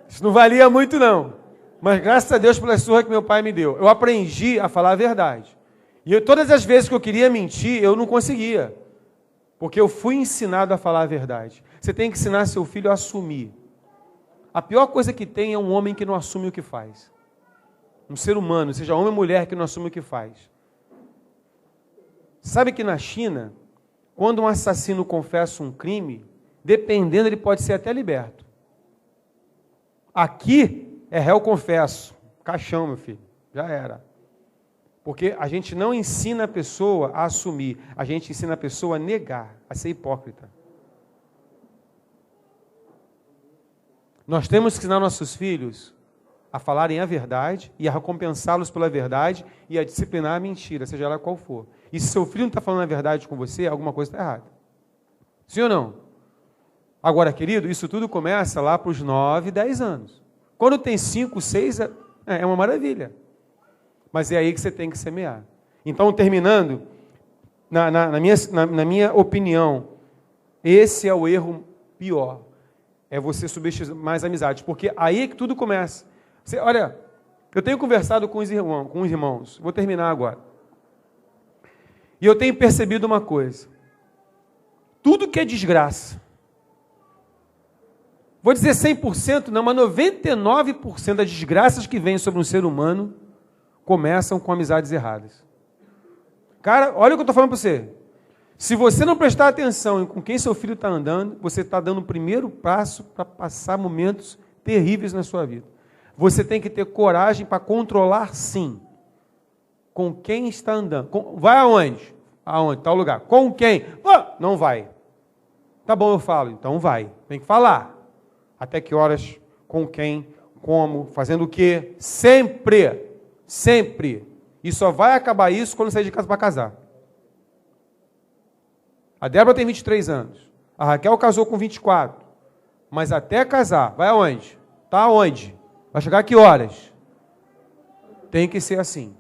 Isso não valia muito não. Mas graças a Deus pela surra que meu pai me deu. Eu aprendi a falar a verdade. E todas as vezes que eu queria mentir, eu não conseguia. Porque eu fui ensinado a falar a verdade. Você tem que ensinar seu filho a assumir. A pior coisa que tem é um homem que não assume o que faz. Um ser humano, seja homem ou mulher, que não assume o que faz. Sabe que na China, quando um assassino confessa um crime, dependendo, ele pode ser até liberto. Aqui é réu confesso. Caixão, meu filho. Já era. Porque a gente não ensina a pessoa a assumir. A gente ensina a pessoa a negar, a ser hipócrita. Nós temos que ensinar nossos filhos a falarem a verdade e a recompensá-los pela verdade e a disciplinar a mentira, seja ela qual for. E se seu filho não está falando a verdade com você, alguma coisa está errada. Sim ou não? Agora, querido, isso tudo começa lá para os 9, 10 anos. Quando tem 5, 6, é uma maravilha. Mas é aí que você tem que semear. Então, terminando, na minha opinião, esse é o erro pior. É você subestimar as amizades. Porque aí é que tudo começa. Olha, eu tenho conversado com os irmãos. Vou terminar agora. E eu tenho percebido uma coisa. Tudo que é desgraça, vou dizer 100%, não, mas 99% das desgraças que vêm sobre um ser humano começam com amizades erradas. Cara, olha o que eu estou falando para você. Se você não prestar atenção em com quem seu filho está andando, você está dando o primeiro passo para passar momentos terríveis na sua vida. Você tem que ter coragem para controlar, sim, com quem está andando. Vai aonde? Aonde? Tal lugar. Com quem? Não vai. Tá bom, eu falo. Então vai. Tem que falar. Até que horas? Com quem? Como? Fazendo o quê? Sempre. Sempre. E só vai acabar isso quando sair de casa para casar. A Débora tem 23 anos. A Raquel casou com 24. Mas até casar, vai aonde? Tá aonde? Vai chegar a que horas? Tem que ser assim.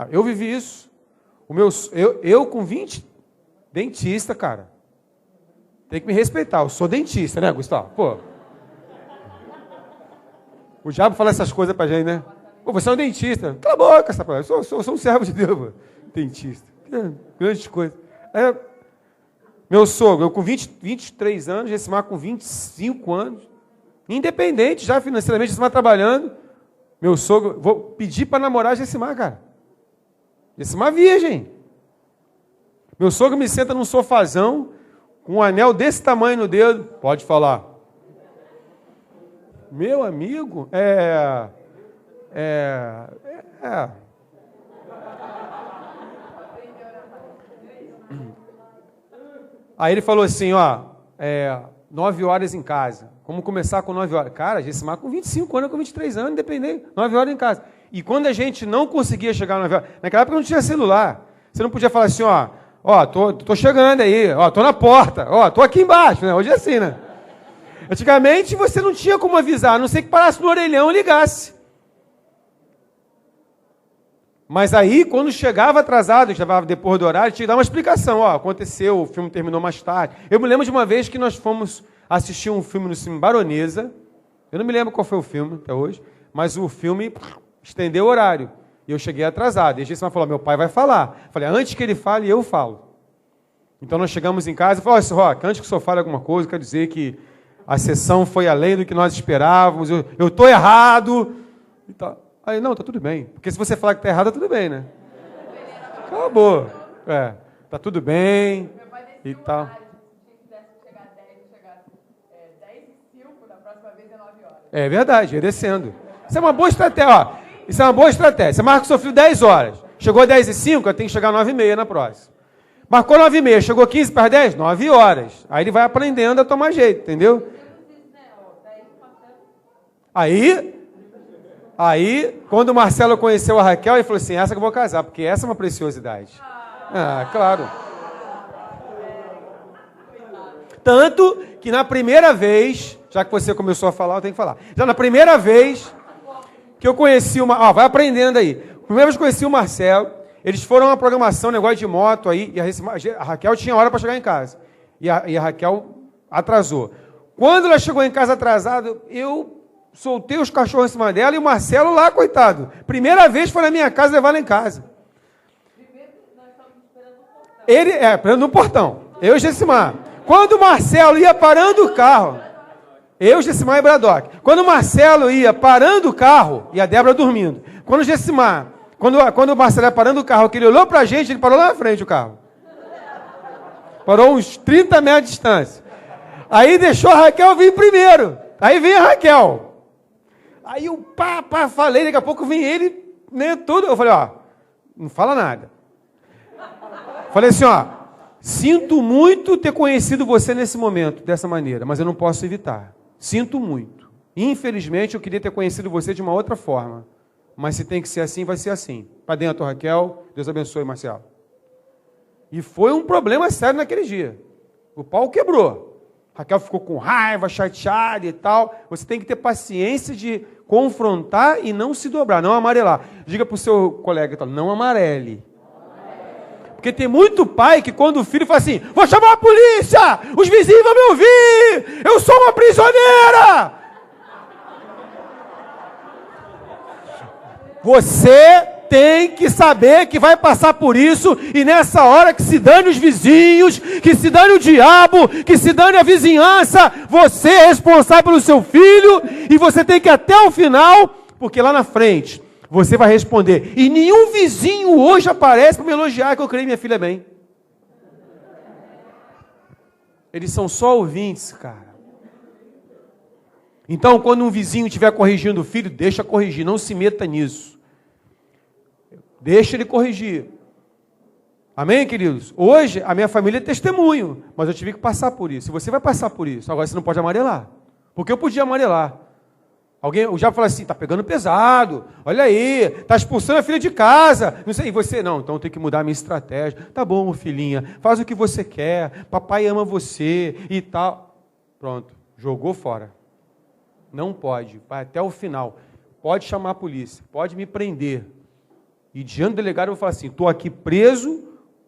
Eu vivi isso. Eu com 20, dentista, cara. Tem que me respeitar. Eu sou dentista, né, Gustavo? Pô. O diabo fala essas coisas pra gente, né? Pô, você é um dentista. Cala a boca, essa palavra. Eu sou um servo de Deus, mano. Dentista. Grande coisa. Meu sogro, eu com 23 anos, Gessimar com 25 anos, independente já financeiramente, Gessimar trabalhando. Meu sogro, vou pedir para namorar Gessimar, cara. Gessimar virgem. Meu sogro me senta num sofazão, com um anel desse tamanho no dedo. Pode falar. Meu amigo, Aí ele falou assim, 9 horas em casa. Vamos começar com 9 horas. Cara, Gessimar com 25 anos, com 23 anos, independente. 9 horas em casa. E quando a gente não conseguia chegar às 9 horas, naquela época não tinha celular. Você não podia falar assim, tô chegando aí, tô na porta, tô aqui embaixo, né? Hoje é assim, né? Antigamente você não tinha como avisar, a não ser que parasse no orelhão e ligasse. Mas aí, quando chegava atrasado, chegava depois do horário, tinha que dar uma explicação. Aconteceu, o filme terminou mais tarde. Eu me lembro de uma vez que nós fomos assistir um filme no cinema Baronesa. Eu não me lembro qual foi o filme até hoje, mas o filme estendeu o horário. E eu cheguei atrasado. E a gente falou, meu pai vai falar. Eu falei, antes que ele fale, eu falo. Então nós chegamos em casa e falamos, Roque, antes que o senhor fale alguma coisa, quero dizer que a sessão foi além do que nós esperávamos, eu estou errado. E tal. Aí, não, tá tudo bem. Porque se você falar que tá errado, tá tudo bem, né? Acabou. Tá tudo bem. Meu pai e decidiu tal. Se quisesse chegar 10, chegasse 10 e 5, na próxima vez é 9 horas. É verdade, ia descendo. Isso é uma boa estratégia, Isso é uma boa estratégia. Você marca o seu filho 10 horas. Chegou 10 e 5, tem que chegar 9 e meia na próxima. Marcou 9 e meia, chegou 15 para 10, 9 horas. Aí ele vai aprendendo a tomar jeito, entendeu? Aí, quando o Marcelo conheceu a Raquel, ele falou assim, essa que eu vou casar, porque essa é uma preciosidade. Claro. Tanto que na primeira vez, já que você começou a falar, eu tenho que falar. Já na primeira vez que eu conheci vai aprendendo aí. Primeira vez que eu conheci o Marcelo, eles foram a uma programação, negócio de moto aí, e a Raquel tinha hora para chegar em casa. E a Raquel atrasou. Quando ela chegou em casa atrasada, eu soltei os cachorros em cima dela e o Marcelo lá, coitado. Primeira vez foi na minha casa levar ela em casa. Primeiro, nós estamos esperando no portão. Ele, esperando no portão. Eu e Gessimar. Quando o Marcelo ia parando o carro, eu, Gessimar e Bradock. Quando o Marcelo ia parando o carro, e a Débora dormindo. Quando o Gessimar, quando o Marcelo ia parando o carro, que ele olhou pra gente, ele parou lá na frente o carro. Parou uns 30 metros de distância. Aí deixou a Raquel vir primeiro. Aí vem a Raquel. Aí eu falei, daqui a pouco vem ele, né, tudo. Eu falei, não fala nada. Falei assim, sinto muito ter conhecido você nesse momento, dessa maneira, mas eu não posso evitar. Sinto muito. Infelizmente, eu queria ter conhecido você de uma outra forma. Mas se tem que ser assim, vai ser assim. Para dentro, Raquel. Deus abençoe, Marcelo. E foi um problema sério naquele dia. O pau quebrou. Raquel ficou com raiva, chateada e tal. Você tem que ter paciência de confrontar e não se dobrar, não amarelar. Diga para o seu colega, não amarele. Porque tem muito pai que quando o filho fala assim, vou chamar a polícia, os vizinhos vão me ouvir, eu sou uma prisioneira. Você tem que saber que vai passar por isso, e nessa hora que se dane os vizinhos, que se dane o diabo, que se dane a vizinhança, você é responsável pelo seu filho, e você tem que ir até o final, porque lá na frente você vai responder. E nenhum vizinho hoje aparece para me elogiar que eu criei minha filha bem. Eles são só ouvintes, cara. Então, quando um vizinho estiver corrigindo o filho, deixa corrigir, não se meta nisso. Deixa ele corrigir. Amém, queridos? Hoje, a minha família é testemunho, mas eu tive que passar por isso. E você vai passar por isso. Agora, você não pode amarelar. Porque eu podia amarelar. O diabo fala assim, está pegando pesado, olha aí, está expulsando a filha de casa, não sei, e você, não, então eu tenho que mudar a minha estratégia. Tá bom, filhinha, faz o que você quer, papai ama você e tal. Pronto, jogou fora. Não pode, vai até o final. Pode chamar a polícia, pode me prender. E diante do delegado eu vou falar assim, estou aqui preso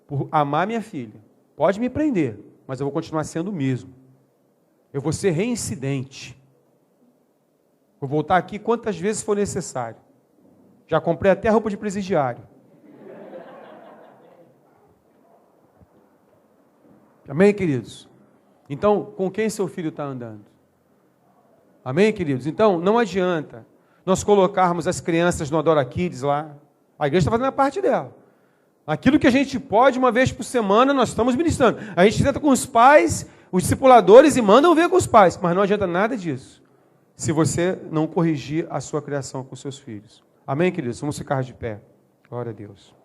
por amar minha filha. Pode me prender, mas eu vou continuar sendo o mesmo. Eu vou ser reincidente. Vou voltar aqui quantas vezes for necessário. Já comprei até roupa de presidiário. Amém, queridos? Então, com quem seu filho está andando? Amém, queridos? Então, não adianta nós colocarmos as crianças no Adora Kids lá. A igreja está fazendo a parte dela. Aquilo que a gente pode, uma vez por semana, nós estamos ministrando. A gente senta com os pais, os discipuladores, e mandam ver com os pais. Mas não adianta nada disso, se você não corrigir a sua criação com seus filhos. Amém, queridos? Vamos ficar de pé. Glória a Deus.